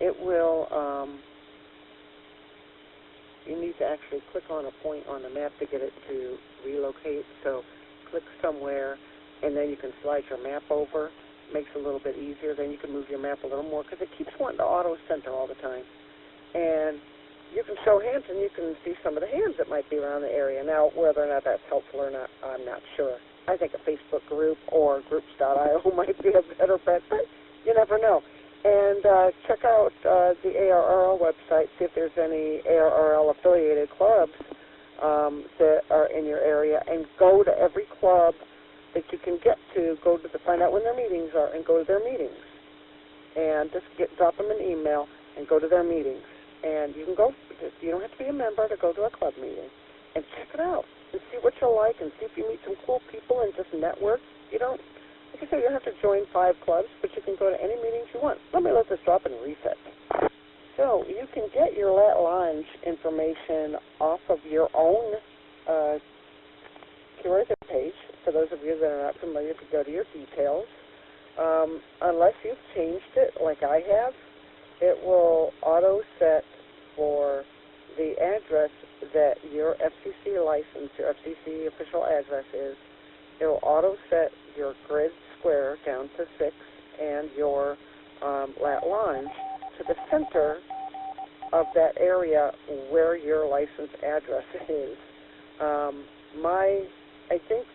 it will, you need to actually click on a point on the map to get it to relocate. So click somewhere, and then you can slide your map over. Makes it a little bit easier. Then you can move your map a little more because it keeps wanting to auto center all the time. And you can show hands, and you can see some of the hands that might be around the area. Now, whether or not that's helpful or not, I'm not sure. I think a Facebook group or groups.io might be a better bet, but you never know. And check out the ARRL website, see if there's any ARRL-affiliated clubs that are in your area, and go to every club that you can get to, find out when their meetings are, and go to their meetings. And just drop them an email and go to their meetings. And you can go, you don't have to be a member to go to a club meeting. And check it out and see what you like and see if you meet some cool people and just network. You don't, like I said, you don't have to join 5 clubs, but you can go to any meetings you want. Let me let this drop and reset. So you can get your Lat Lounge information off of your own QRZ page. For those of you that are not familiar, if you go to your details, unless you've changed it like I have, it will auto-set for the address that your FCC license, your FCC official address is. It will auto-set your grid square down to 6 and your Lat Lounge to the center of that area where your license address is. I think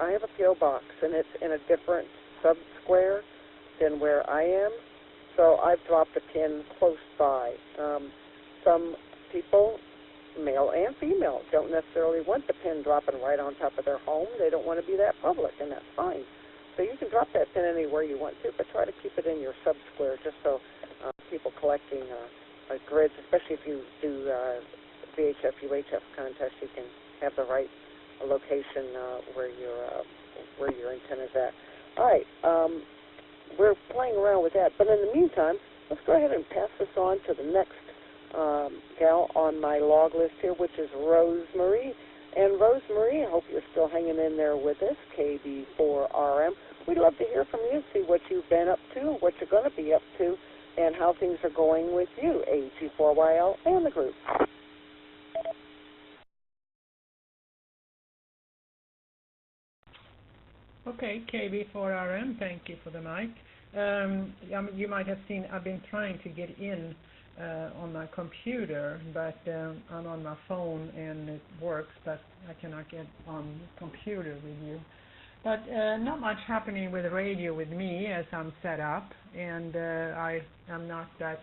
I have a P.O. box, and it's in a different sub-square than where I am, so I've dropped a pin close by. Some people, male and female, don't necessarily want the pin dropping right on top of their home. They don't want to be that public, and that's fine. So you can drop that pin anywhere you want to, but try to keep it in your sub-square just so people collecting grids, especially if you do VHF, UHF contests, you can have the right location where your antenna is at. All right, we're playing around with that, but in the meantime, let's go ahead and pass this on to the next gal on my log list here, which is Rosemary. And Rosemary, I hope you're still hanging in there with us, KB4RM. We'd love to hear from you, see what you've been up to, what you're going to be up to, and how things are going with you, AG4YL, and the group. Okay, KB4RM, thank you for the mic. You might have seen I've been trying to get in on my computer, but I'm on my phone and it works, but I cannot get on the computer with you. But not much happening with radio with me as I'm set up, and I'm not that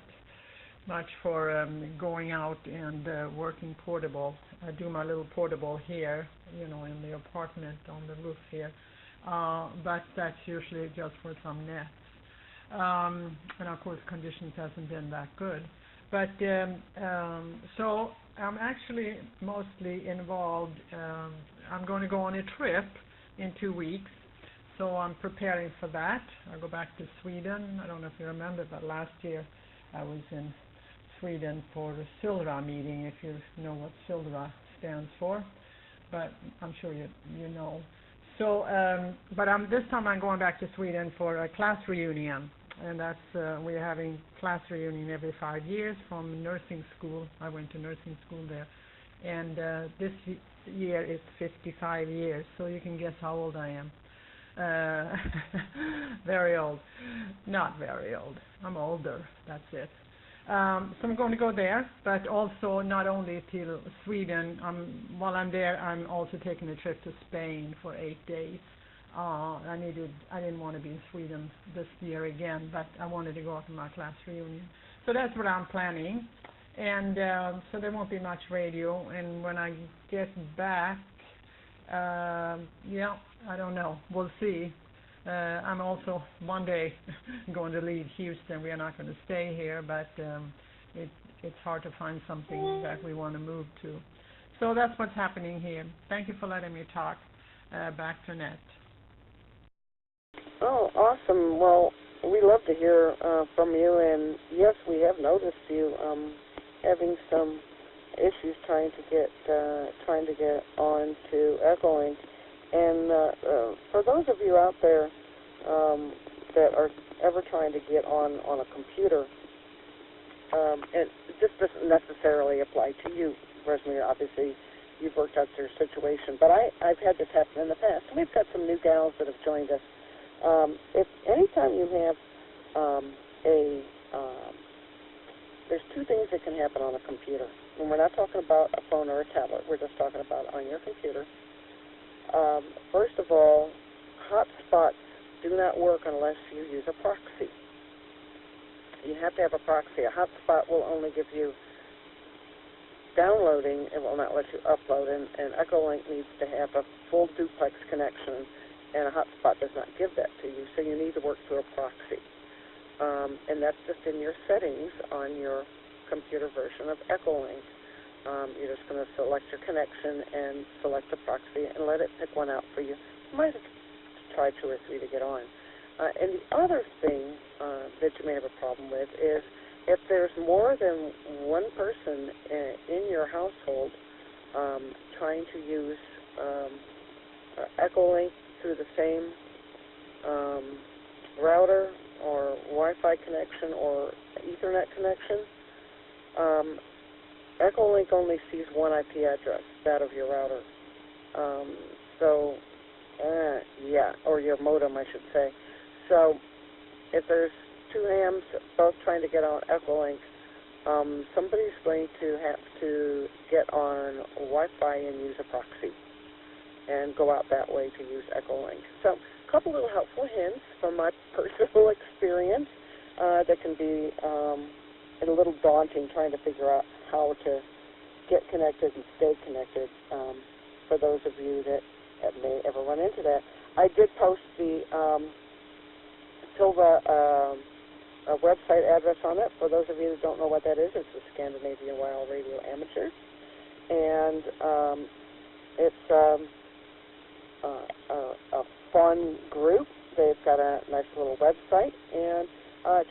much for going out and working portable. I do my little portable here, in the apartment on the roof here. But that's usually just for some nets. And of course conditions hasn't been that good. But so I'm actually mostly involved. I'm going to go on a trip in 2 weeks, so I'm preparing for that. I'll go back to Sweden. I don't know if you remember, but last year I was in Sweden for the SILRA meeting, if you know what SILRA stands for, but I'm sure you know. So, but this time I'm going back to Sweden for a class reunion, and that's we're having class reunion every 5 years from nursing school. I went to nursing school there, and this year it's 55 years, so you can guess how old I am. Very old. Not very old. I'm older. That's it. So I'm going to go there, but also not only to Sweden. While I'm there, I'm also taking a trip to Spain for 8 days. I didn't want to be in Sweden this year again, but I wanted to go to my class reunion. So that's what I'm planning. And so there won't be much radio. And when I get back, yeah, I don't know. We'll see. I'm also one day going to leave Houston. We are not going to stay here, but it's hard to find something that we want to move to. So that's what's happening here. Thank you for letting me talk. Back to Net. Oh, awesome. Well, we love to hear from you, and yes, we have noticed you having some issues trying to get on to Echolink. And for those of you out there that are ever trying to get on a computer, and this doesn't necessarily apply to you, Rosemary. Obviously, you've worked out your situation, but I've had this happen in the past. We've got some new gals that have joined us. If anytime you have there's two things that can happen on a computer. And we're not talking about a phone or a tablet. We're just talking about on your computer. First of all, hotspots do not work unless you use a proxy. You have to have a proxy. A hotspot will only give you downloading. It will not let you upload. And Echolink needs to have a full duplex connection, and a hotspot does not give that to you. So you need to work through a proxy. And that's just in your settings on your computer version of Echolink. You're just going to select your connection and select the proxy and let it pick one out for you. You might have to try 2 or 3 to get on. And the other thing that you may have a problem with is if there's more than one person in your household trying to use Echolink through the same router or Wi-Fi connection or Ethernet connection, Echolink only sees one IP address, that of your router. Yeah, or your modem, I should say. So if there's 2 hams both trying to get on Echolink, somebody's going to have to get on Wi-Fi and use a proxy and go out that way to use Echolink. So a couple little helpful hints from my personal experience that can be a little daunting trying to figure out how to get connected and stay connected for those of you that may ever run into that. I did post the Silva website address on it. For those of you that don't know what that is, it's the Scandinavian Wild Radio Amateurs. And it's a fun group. They've got a nice little website, and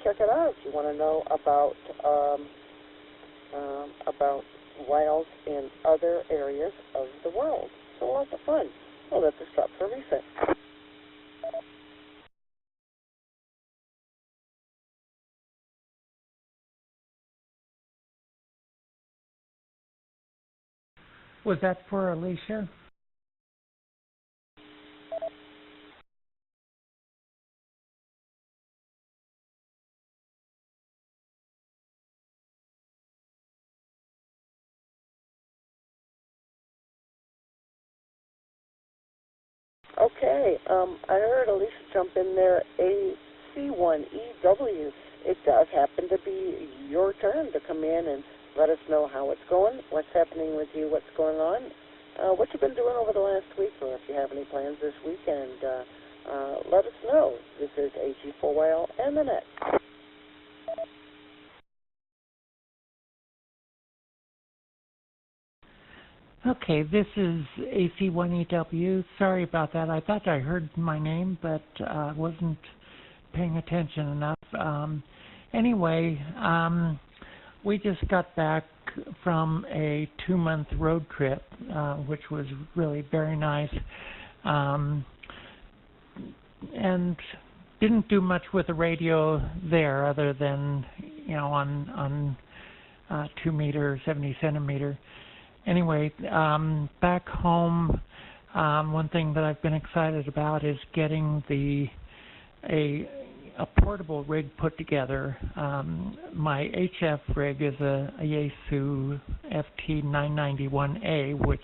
check it out if you want to know about whales in other areas of the world. So lots of fun. We'll let this stop for a reset. Was that for Alicia? Okay, I heard Alicia jump in there, AC1EW. It does happen to be your turn to come in and let us know how it's going, what's happening with you, what's going on, what you've been doing over the last week, or if you have any plans this weekend, let us know. This is AG4YL and the Net. Okay, this is AC1EW. Sorry about that. I thought I heard my name, but wasn't paying attention enough. Anyway, we just got back from a 2-month road trip, which was really very nice, and didn't do much with the radio there other than, on 2 meter, 70 centimeter. Anyway, back home, one thing that I've been excited about is getting a portable rig put together. My HF rig is a Yaesu FT991A, which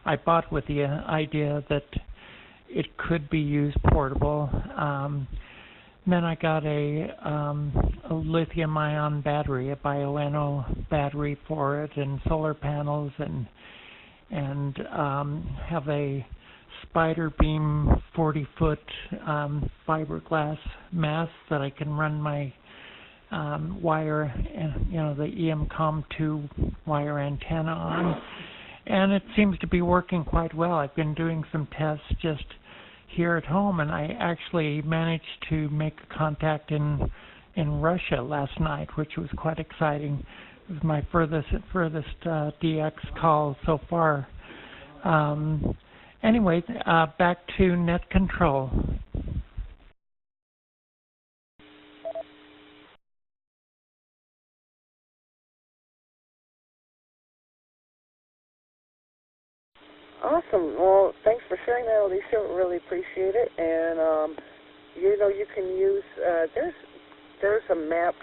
I bought with the idea that it could be used portable. Then I got a lithium-ion battery, a bioenno battery for it, and solar panels, and have a spider beam 40-foot fiberglass mast that I can run my wire, and the EMCOM2 wire antenna on, and it seems to be working quite well. I've been doing some tests just here at home, and I actually managed to make a contact in Russia last night, which was quite exciting. It was my furthest DX call so far. Anyway, back to net control. Awesome. Well, thanks for sharing that, Alicia. Really appreciate it. And you can use there's a map.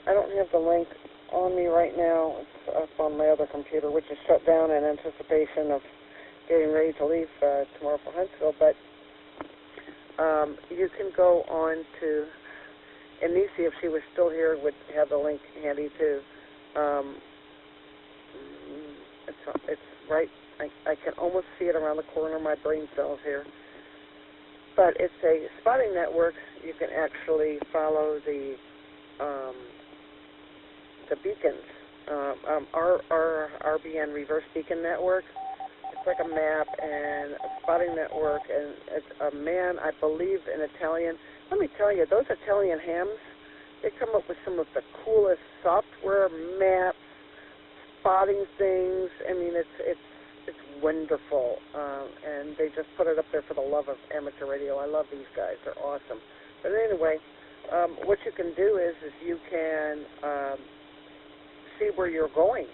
I don't have the link on me right now. It's up on my other computer, which is shut down in anticipation of getting ready to leave tomorrow for Huntsville. But you can go on to, and Nisi, if she was still here, would have the link handy too. It's right. I can almost see it around the corner of my brain cells here. But it's a spotting network. You can actually follow the beacons. Our RBN reverse beacon network. It's like a map and a spotting network, and it's a man, I believe, in Italian. Let me tell you, those Italian hams, they come up with some of the coolest software, maps, spotting things. I mean, it's wonderful, and they just put it up there for the love of amateur radio. I love these guys; they're awesome. But anyway, what you can do is you can see where you're going,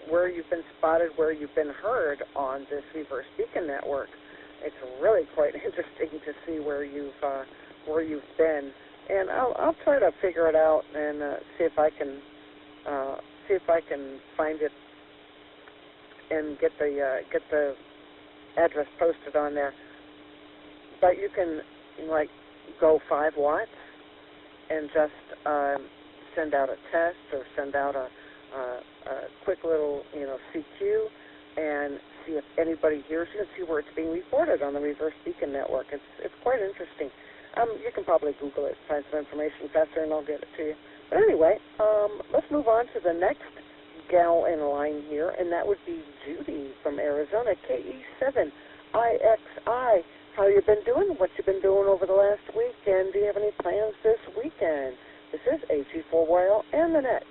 where you've been spotted, where you've been heard on this reverse beacon network. It's really quite interesting to see where you've been, and I'll try to figure it out and see if I can find it and get the address posted on there. But you can go 5 watts and just send out a test or send out a quick little CQ and see if anybody hears you and see where it's being reported on the reverse beacon network. It's quite interesting. You can probably Google it, find some information faster, and I'll get it to you. But anyway, let's move on to the next gal in line here, and that would be Judy from Arizona, KE7IXI. How you been doing? What you been doing over the last week? And do you have any plans this weekend? This is AG4YL and the net.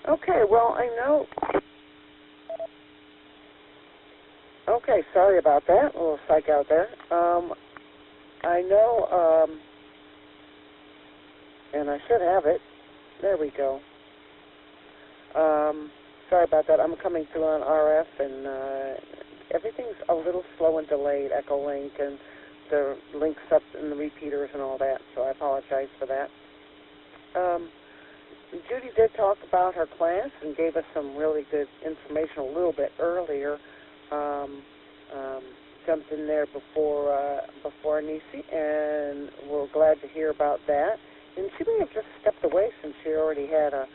Okay, well, I know. Okay, sorry about that. A little psych out there. I know, and I should have it. There we go. Sorry about that. I'm coming through on RF, and everything's a little slow and delayed, Echo Link, and the links up in the repeaters and all that, so I apologize for that. Judy did talk about her class and gave us some really good information a little bit earlier. Jumped in there before Nisi, and we're glad to hear about that. And she may have just stepped away since she already had a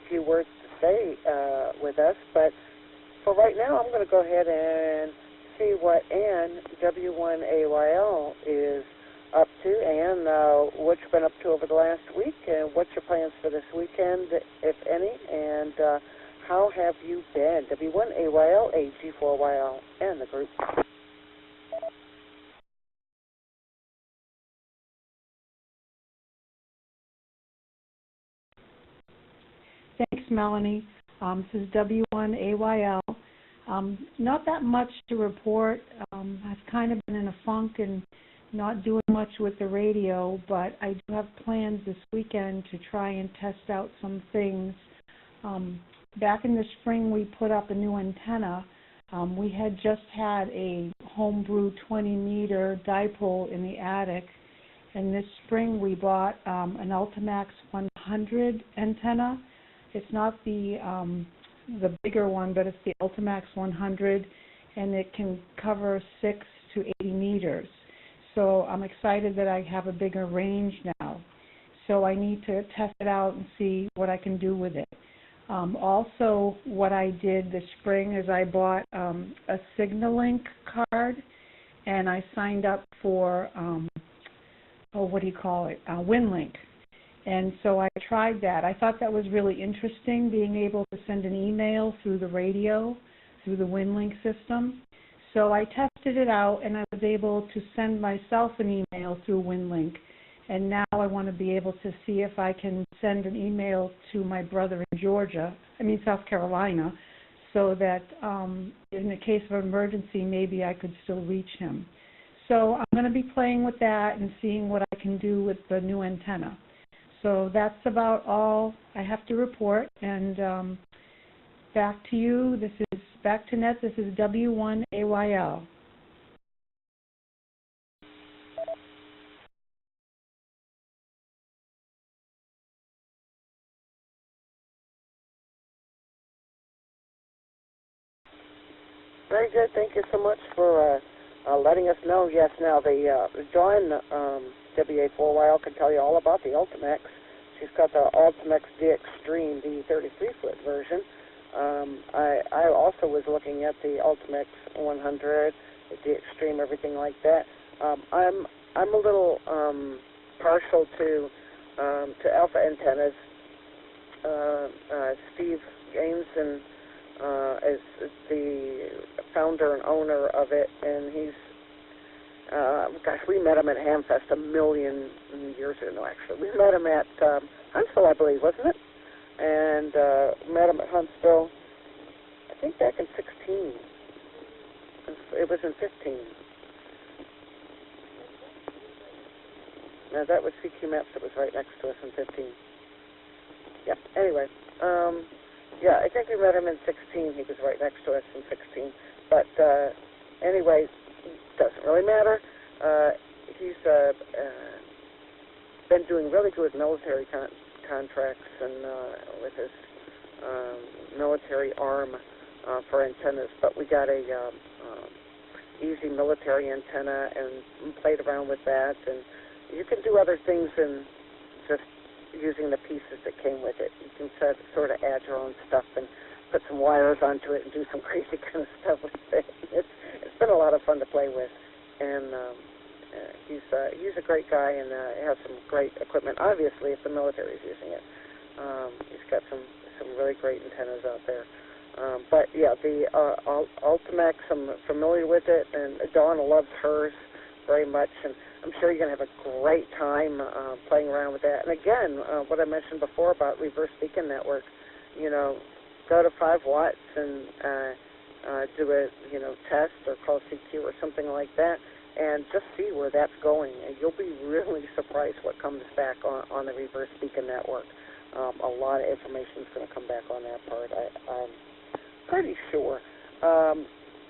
few words to say with us. But for right now, I'm going to go ahead and see what Ann, W1AYL, is up to, and what you've been up to over the last week, and what's your plans for this weekend, if any, and how have you been? W1AYL, AG4YL, and the group. Thanks, Melanie. This is W1AYL. Not that much to report. I've kind of been in a funk and not doing much with the radio, but I do have plans this weekend to try and test out some things Back in the spring, we put up a new antenna. We had just had a homebrew 20-meter dipole in the attic, and this spring we bought an Ultimax 100 antenna. It's not the bigger one, but it's the Ultimax 100, and it can cover 6 to 80 meters. So I'm excited that I have a bigger range now. So I need to test it out and see what I can do with it. Also, what I did this spring is I bought a Signalink card, and I signed up for, WinLink. And so I tried that. I thought that was really interesting, being able to send an email through the radio, through the WinLink system. So I tested it out, and I was able to send myself an email through WinLink. And now I want to be able to see if I can send an email to my brother in South Carolina, so that in the case of emergency, maybe I could still reach him. So I'm going to be playing with that and seeing what I can do with the new antenna. So that's about all I have to report. And back to you. Back to net. This is W1AYL. Very good. Thank you so much for letting us know. Yes, now Dawn WA4YL can tell you all about the Ultimax. She's got the Ultimax D Extreme, the 33-foot version. I also was looking at the Ultimax 100, the D Extreme, everything like that. I'm a little partial to alpha antennas. Steve Gaines is the founder and owner of it, and he's, we met him at Hamfest a million years ago. No, actually, we met him at Huntsville, I believe, wasn't it? And met him at Huntsville, I think back in 16. It was in 15. Now, that was CQ Maps that was right next to us in 15. Yeah, anyway. Yeah, I think we met him in 16. He was right next to us in 16. But anyway, doesn't really matter. He's been doing really good military contracts and with his military arm for antennas. But we got a easy military antenna and played around with that. And you can do other things than just using the pieces that came with it. You can sort of add your own stuff and put some wires onto it and do some crazy kind of stuff with it. It's been a lot of fun to play with, and he's a great guy and has some great equipment. Obviously, if the military is using it, he's got some really great antennas out there. But yeah, the Ultimax, I'm familiar with it, and Dawn loves hers very much, and I'm sure you're going to have a great time playing around with that. And again, what I mentioned before about reverse beacon network, go to 5 watts and do a test or call CQ or something like that, and just see where that's going. And you'll be really surprised what comes back on the reverse beacon network. A lot of information is going to come back on that part. I'm pretty sure.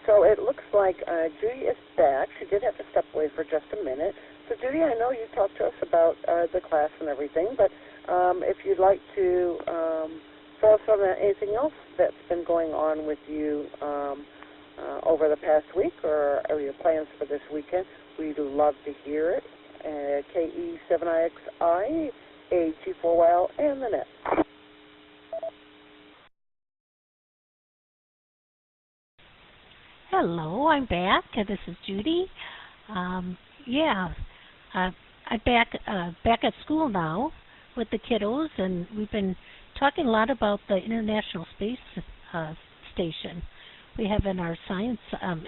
So it looks like Judy is back. She did have to step away for just a minute. So Judy, I know you talked to us about the class and everything, but if you'd like to fill us on anything else that's been going on with you over the past week, or your plans for this weekend, we'd love to hear it. KE7IXI, AG4YL, and the net. Hello, I'm back. This is Judy. I'm back at school now with the kiddos, and we've been talking a lot about the International Space Station. We have in our science,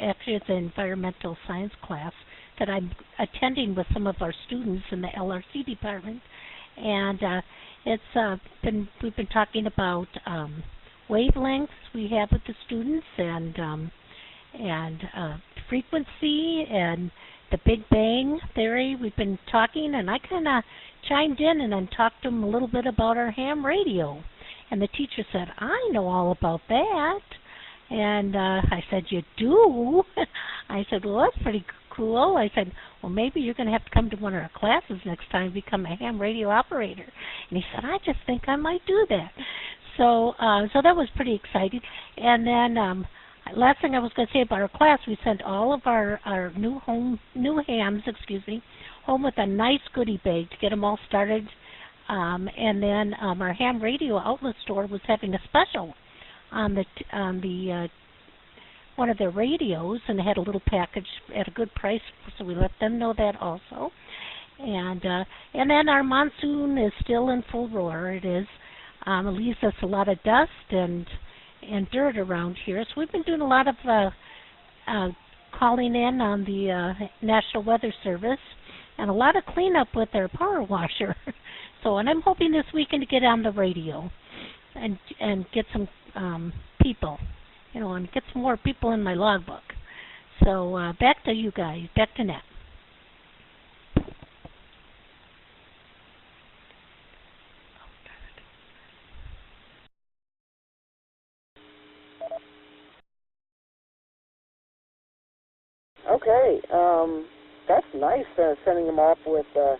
actually it's an environmental science class that I'm attending with some of our students in the LRC department, and we've been talking about wavelengths we have with the students, and frequency and the Big Bang theory. We've been talking, and I kind of chimed in and then talked to them a little bit about our ham radio. And the teacher said, I know all about that. And I said, you do? I said, well, that's pretty cool. I said, well, maybe you're going to have to come to one of our classes next time, become a ham radio operator. And he said, I just think I might do that. So that was pretty exciting. And then last thing I was going to say about our class, we sent all of our new hams, home with a nice goodie bag to get them all started. And then our ham radio outlet store was having a special on the one of their radios, and they had a little package at a good price, so we let them know that also. And then our monsoon is still in full roar. It is. It leaves us a lot of dust and dirt around here. So we've been doing a lot of calling in on the National Weather Service and a lot of cleanup with their power washer. And I'm hoping this weekend to get on the radio and get some people, and get some more people in my logbook. So back to you guys, back to Nat. Okay, that's nice, sending them off with a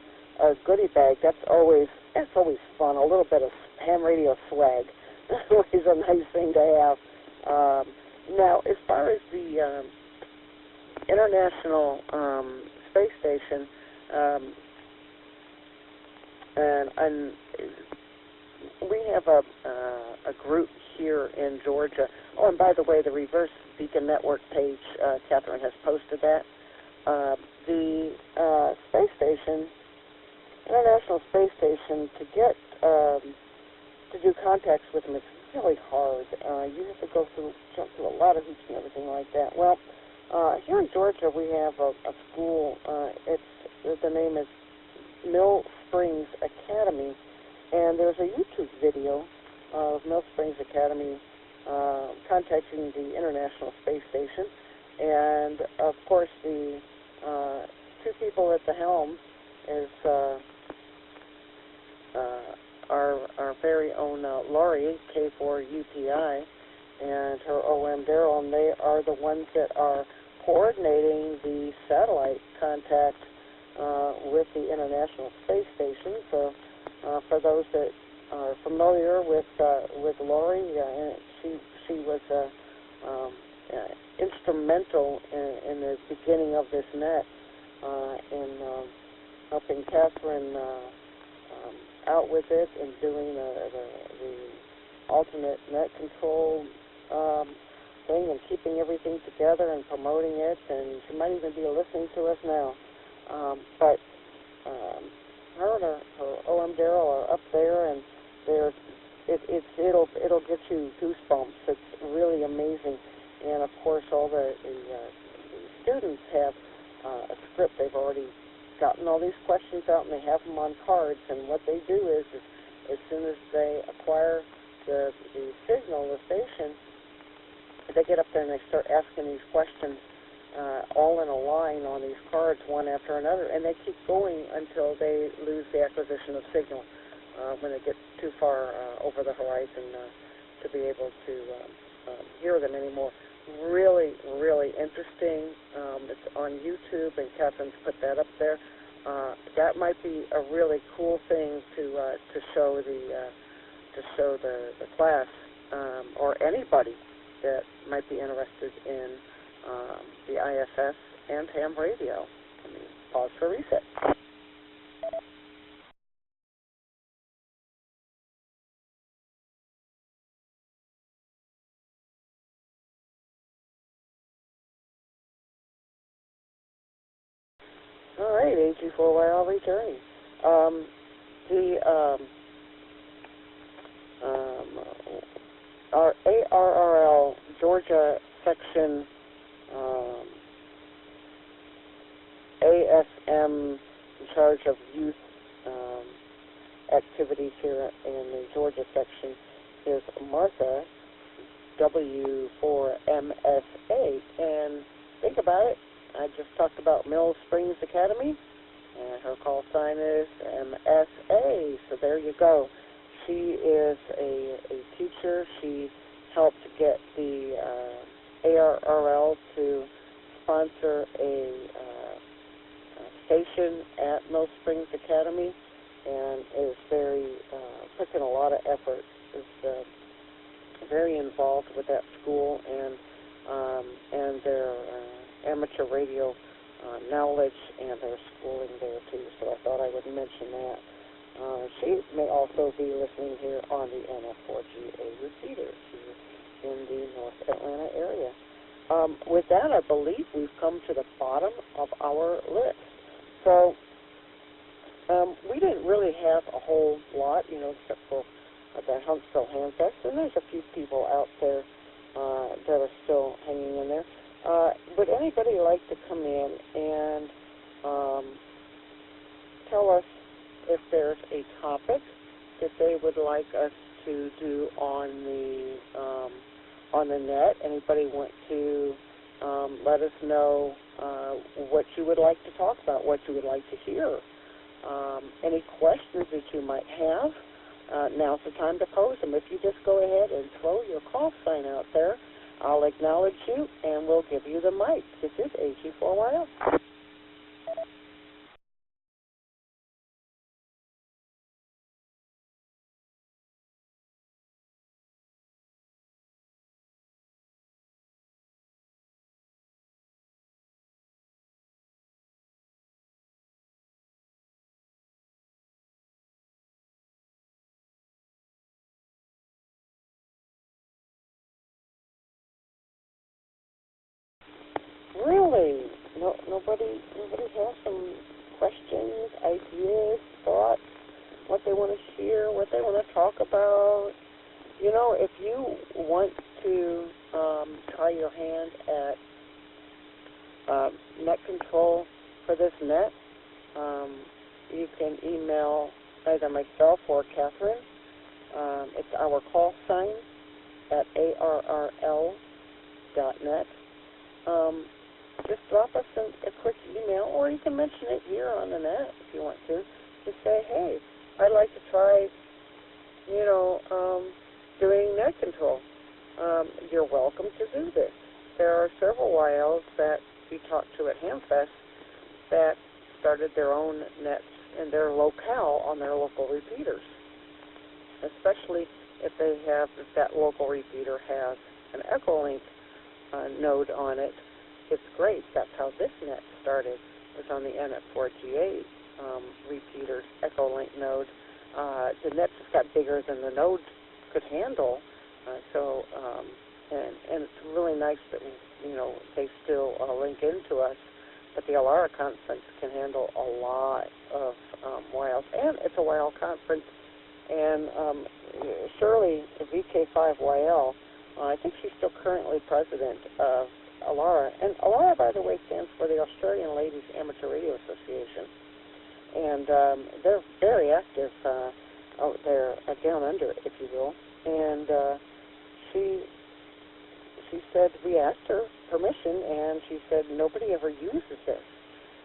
goodie bag. That's always fun. A little bit of ham radio swag. Always a nice thing to have. Now, as far as the International Space Station, and we have a group here in Georgia. Oh, and by the way, the Reverse Beacon Network page, Catherine has posted that. The space station, International Space Station, to get to do contacts with them, it's really hard. You have to jump through a lot of hoops and everything like that. Well, here in Georgia, we have a school. The name is Mill Springs Academy, and there's a YouTube video of Mill Springs Academy contacting the International Space Station, and of course the two people at the helm is our very own Laurie, K4UTI, and her OM Daryl, and they are the ones that are coordinating the satellite contact with the International Space Station. So for those that are familiar with Laurie, she was instrumental in the beginning of this net, in helping Catherine out with it and doing the alternate net control thing and keeping everything together and promoting it, and she might even be listening to us now. But her and her OM Daryl are up there, and it'll get you goosebumps. It's really amazing. And of course, all the students have a script. They've already gotten all these questions out, and they have them on cards. And what they do is as soon as they acquire the signal, the station, they get up there and they start asking these questions all in a line on these cards, one after another, and they keep going until they lose the acquisition of signal when they get too far over the horizon to be able to hear them anymore. Really, really interesting. It's on YouTube, and Catherine's put that up there. That might be a really cool thing to show the class or anybody that might be interested in the ISS and ham radio. Pause for reset. All right, AG4Y, I'll return. Our ARRL Georgia section ASM in charge of youth activities here in the Georgia section is Martha, W4MSA. And think about it, I just talked about Mill Springs Academy, and her call sign is MSA. So there you go. She is a teacher. She helped get the ARRL to sponsor a station at Mill Springs Academy, and is puts in a lot of effort. Is very involved with that school and their amateur radio knowledge and their schooling there too. So I thought I would mention that. She may also be listening here on the NF4GA repeater here in the North Atlanta area. With that, I believe we've come to the bottom of our list. So we didn't really have a whole lot, except for the Huntsville Handfest, and there's a few people out there that are still hanging in there. Would anybody like to come in and tell us if there's a topic that they would like us to do on the net? Anybody want to let us know what you would like to talk about, what you would like to hear? Any questions that you might have? Now's the time to pose them. If you just go ahead and throw your call sign out there, I'll acknowledge you and we'll give you the mic. This is AG4YL. Really? Nobody has some questions, ideas, thoughts, what they want to share, what they want to talk about? If you want to try your hand at net control for this net, you can email either myself or Catherine. It's our call sign at arrl.net. Just drop us a quick email, or you can mention it here on the net if you want to. Just say, hey, I'd like to try, doing net control. You're welcome to do this. There are several YLs that we talked to at Hamfest that started their own nets in their locale on their local repeaters, especially if that local repeater has an Echolink node on it. It's great. That's how this net started. It was on the NF4GA repeaters, Echolink node. The net just got bigger than the node could handle. And it's really nice that they still link into us. But the ALARA Conference can handle a lot of YLs, and it's a YL conference. And Shirley, the VK5YL, I think she's still currently president of ALARA. And ALARA, by the way, stands for the Australian Ladies Amateur Radio Association. And they're very active out there, down under, if you will. And she said, we asked her permission, and she said nobody ever uses this.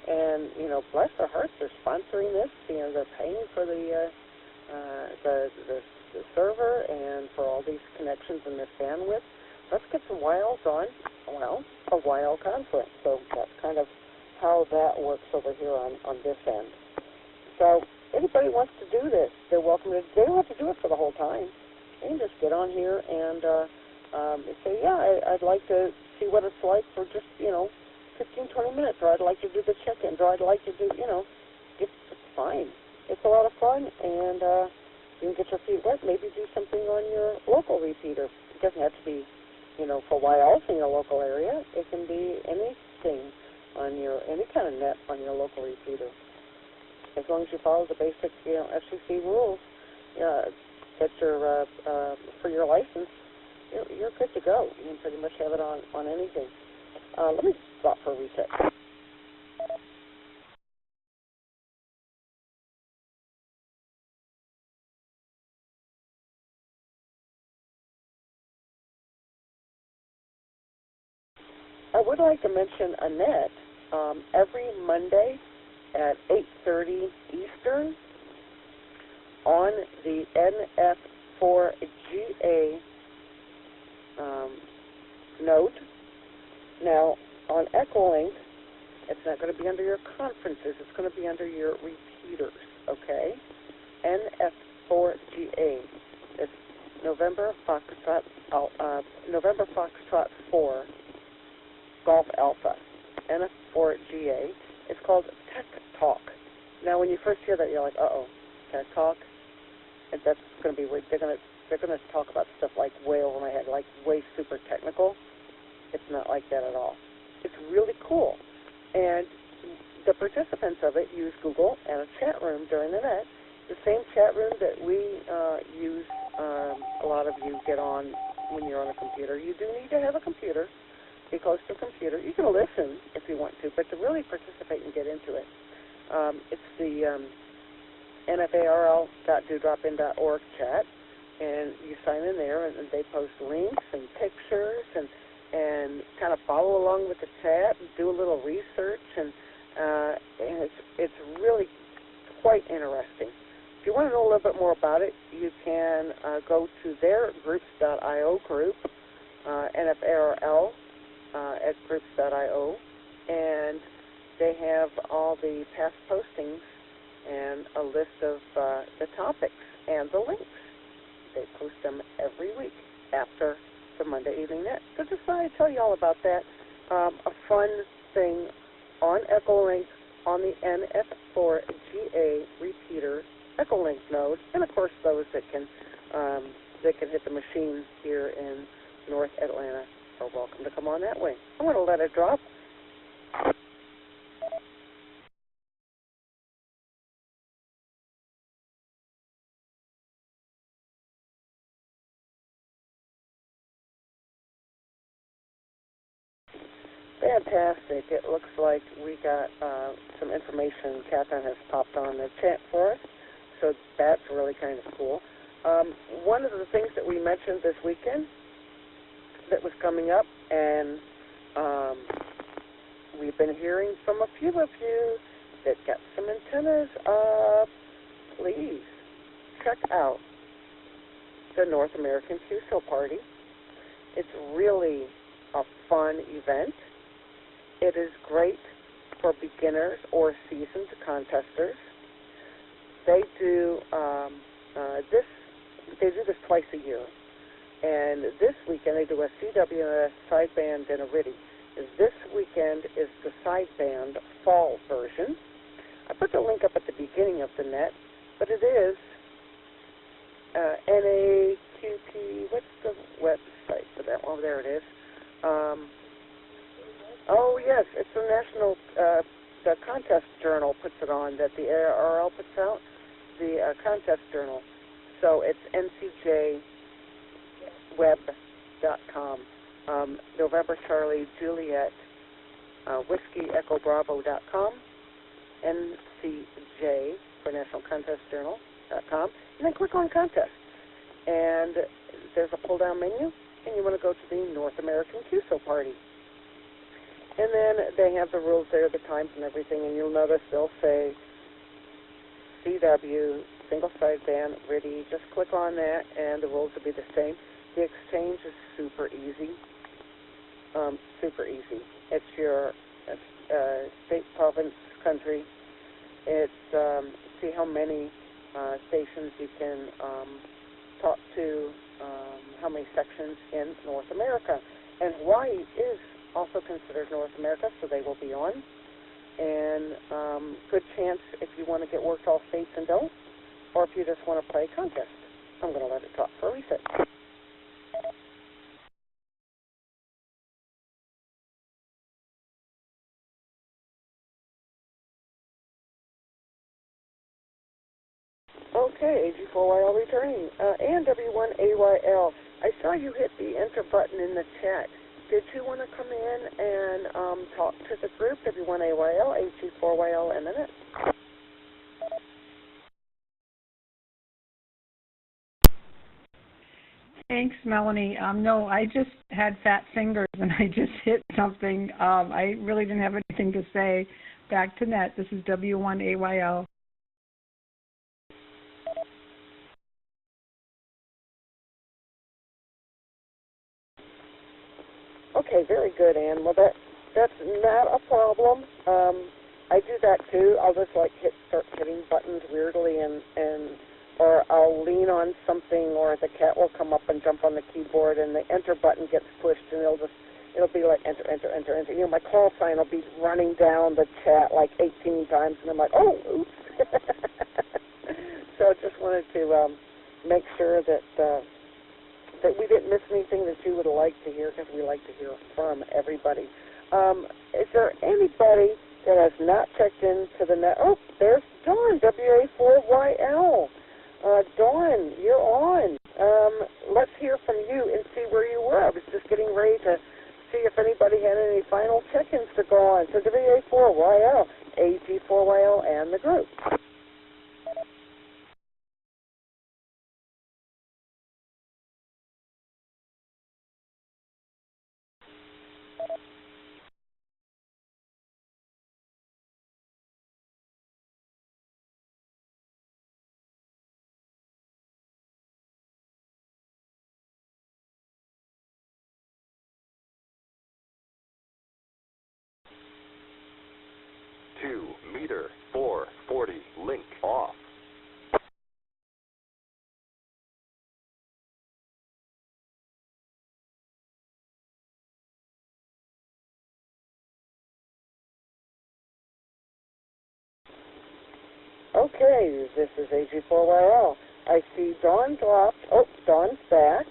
And, bless their hearts, they're sponsoring this. They're paying for the server and for all these connections and this bandwidth. Let's get some YLs on, a YL conference. So that's kind of how that works over here on this end. So anybody wants to do this, they're welcome to. They don't have to do it for the whole time. They can just get on here and say, yeah, I'd like to see what it's like for just, 15, 20 minutes, or I'd like to do the check-ins, or I'd like to do, it's fine. It's a lot of fun, and you can get your feet wet, maybe do something on your local repeater. It doesn't have to be, for YLs in your local area. It can be anything on any kind of net on your local repeater. As long as you follow the basic, FCC rules, that you're, for your license, you're good to go. You can pretty much have it on anything. Let me stop for a reset. I would like to mention a net every Monday at 8:30 Eastern. on the NF4GA node. Now, on Echolink, it's not going to be under your conferences. It's going to be under your repeaters, okay? NF4GA. It's November Foxtrot 4 Golf Alpha. NF4GA. It's called Tech Talk. Now, when you first hear that, you're like, uh-oh, Tech Talk? And that's going to be weird. They're going to talk about stuff like way over my head, like way super technical. It's not like that at all. It's really cool. And the participants of it use Google and a chat room during the net, the same chat room that we use. A lot of you get on when you're on a computer. You do need to have a computer, be close to a computer. You can listen if you want to, but to really participate and get into it, it's the nfarl.dewdropin.org chat, and you sign in there, and they post links and pictures and kind of follow along with the chat and do a little research, and it's really quite interesting. If you want to know a little bit more about it, you can go to their groups.io group, NFARL at groups.io, and they have all the past postings and a list of the topics and the links. They post them every week after the Monday Evening Net. So just thought I'd tell you all about that. A fun thing on Echolink on the NF4GA repeater Echolink node, and of course those that can hit the machine here in North Atlanta are welcome to come on that way. I'm going to let it drop. Fantastic. It looks like we got some information Catherine has popped on the chat for us, so that's really kind of cool. One of the things that we mentioned this weekend that was coming up, and we've been hearing from a few of you that got some antennas up. Please check out the North American QSO Party. It's really a fun event. It is great for beginners or seasoned contesters. They do this twice a year, and this weekend they do a CWNS sideband and a RIDI. This weekend is the sideband fall version. I put the link up at the beginning of the net, but it is NAQP. What's the website for that? Oh, there it is. Oh, yes, it's the National, the Contest Journal puts it on, that the ARL puts out, the Contest Journal. So it's ncjweb.com, November Charlie Juliet, Whiskey Echo Bravo.com, NCJ for National Contest Journal.com, and then click on Contests. And there's a pull-down menu, and you want to go to the North American QSO Party. And then they have the rules there, the times and everything, and you'll notice they'll say CW, single sideband, RIDI. Just click on that, and the rules will be the same. The exchange is super easy. Super easy. It's your state, province, country. It's see how many stations you can talk to, how many sections in North America. And Hawaii is also considered North America, so they will be on. And good chance if you want to get worked all states and don't, or if you just want to play a contest. I'm going to let it talk for a reset. Okay, AG4YL returning. And W1AYL, I saw you hit the enter button in the chat. Did you want to come in and talk to the group, W1AYL, AG4YL, and the net? Thanks, Melanie. No, I just had fat fingers and I just hit something. I really didn't have anything to say. Back to net. This is W1AYL. Okay, very good, Ann. Well, that's not a problem. I do that too. I'll just like start hitting buttons weirdly, or I'll lean on something, or the cat will come up and jump on the keyboard, and the enter button gets pushed, and it'll be like enter, enter, enter, enter. You know, my call sign will be running down the chat like 18 times, and I'm like, oh, oops. So I just wanted to make sure that we didn't miss anything that you would like to hear, because we like to hear from everybody. Is there anybody that has not checked into the net? Oh, there's Dawn, WA4YL. Dawn, you're on. Let's hear from you and see where you were. I was just getting ready to see if anybody had any final check-ins to go on. So WA4YL, AG4YL, and the group. Meter 440, link off. Okay, this is AG4YL. I see Dawn dropped. Oh, Dawn's back.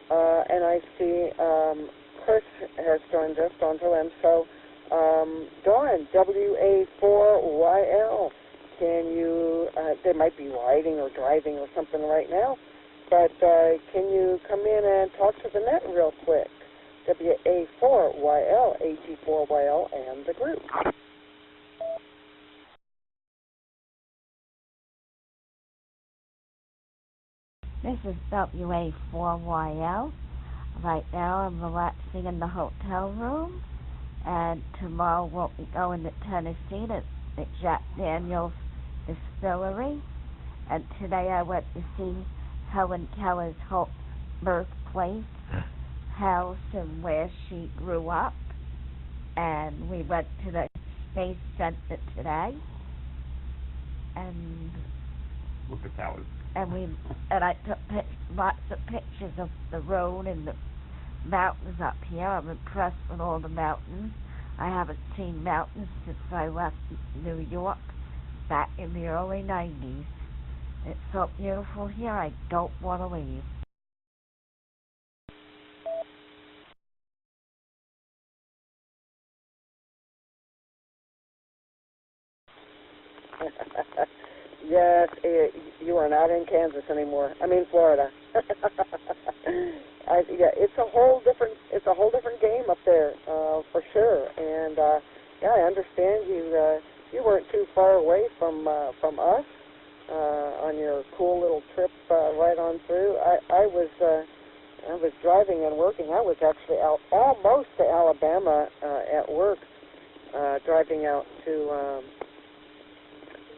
And I see Chris has joined us, Dawn Lim. So, Dawn, WA4YL, can you, they might be riding or driving or something right now, but can you come in and talk to the net real quick? WA4YL, AG4YL, and the group. This is WA4YL. Right now I'm relaxing in the hotel room, and tomorrow we'll be going to Tennessee to the Jack Daniels Distillery, and today I went to see Helen Keller's birthplace, house, and where she grew up, and we went to the Space Center today, and look at towers. And I took lots of pictures of the road and the mountains up here. I'm impressed with all the mountains. I haven't seen mountains since I left New York back in the early 90s. It's so beautiful here, I don't want to leave. Yes, you are not in Kansas anymore. I mean Florida. Yeah, it's a whole different game up there, for sure. And yeah, I understand you weren't too far away from us on your cool little trip right on through. I was driving and working. I was actually out almost to Alabama at work, driving out to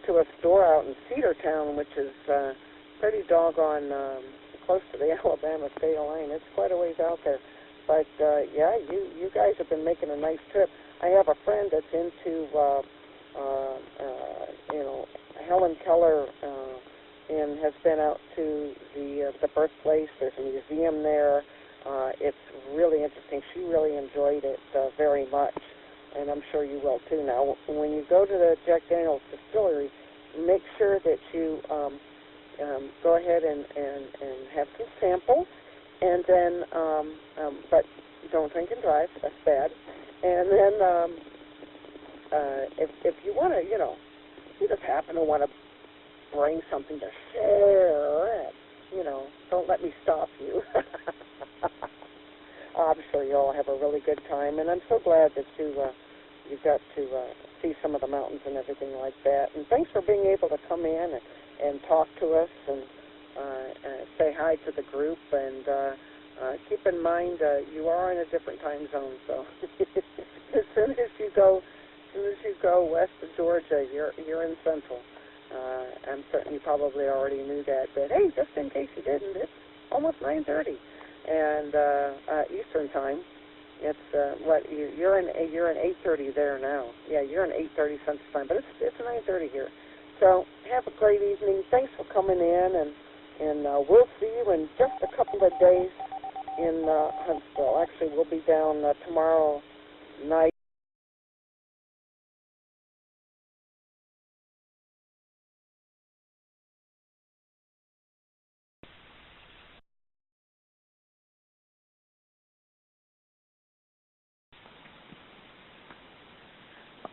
a store out in Cedartown, which is pretty doggone close to the Alabama state line. It's quite a ways out there. But, yeah, you guys have been making a nice trip. I have a friend that's into, Helen Keller, and has been out to the birthplace. There's a museum there. It's really interesting. She really enjoyed it very much, and I'm sure you will too. Now, when you go to the Jack Daniels Distillery, make sure that you go ahead and have some samples, and then, but don't drink and drive. That's bad. And then, if you want to, you just happen to want to bring something to share, don't let me stop you. I'm sure you all have a really good time, and I'm so glad that you got to see some of the mountains and everything like that. And thanks for being able to come in and talk to us and say hi to the group. And keep in mind, you are in a different time zone, so as soon as you go west of Georgia, you're in Central. I'm certain you probably already knew that, but hey, just in case you didn't, it's almost 9:30 and Eastern time, It's you're in 8:30 there now. Yeah, you're in 8:30 Central Time, but it's 9:30 here. So have a great evening. Thanks for coming in, and we'll see you in just a couple of days in Huntsville. Actually, we'll be down tomorrow night.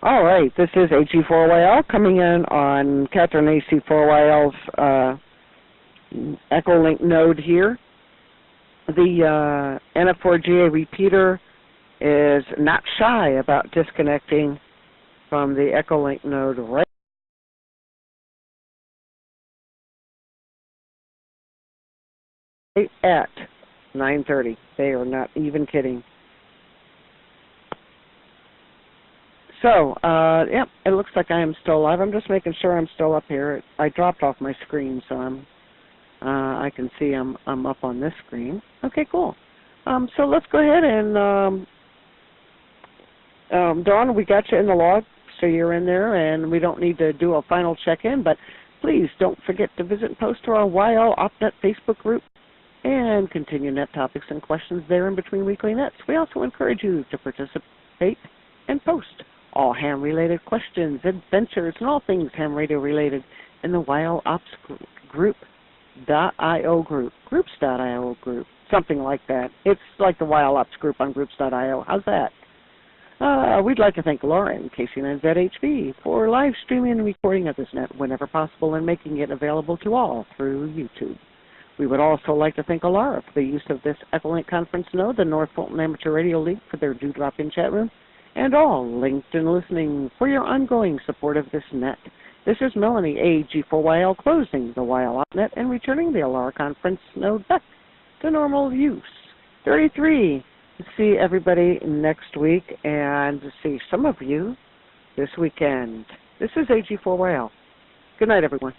All right, this is AG4YL coming in on Catherine AC4YL's Echolink node here. The NF4GA repeater is not shy about disconnecting from the Echolink node right at 9:30. They are not even kidding. So, yep, it looks like I am still live. I'm just making sure I'm still up here. I dropped off my screen, so I can see I'm up on this screen. Okay, cool. So let's go ahead and, Dawn, we got you in the log, so you're in there, and we don't need to do a final check-in, but please don't forget to visit and post to our YL OpNet Facebook group and continue net topics and questions there in between weekly nets. We also encourage you to participate and post all ham-related questions, adventures, and all things ham radio related in the YL Ops Group.io group, groups.io group, something like that. It's like the YL Ops group on groups.io. How's that? We'd like to thank Laura and KC9ZHB for live streaming and recording of this net whenever possible and making it available to all through YouTube. We would also like to thank ALARA for the use of this Echolink conference node, the North Fulton Amateur Radio League for their Dewdrop-In chat room, and all linked and listening for your ongoing support of this net. This is Melanie, AG4YL, closing the YL OpNet and returning the ALARA Conference node back to normal use. 33. See everybody next week and see some of you this weekend. This is AG4YL. Good night, everyone.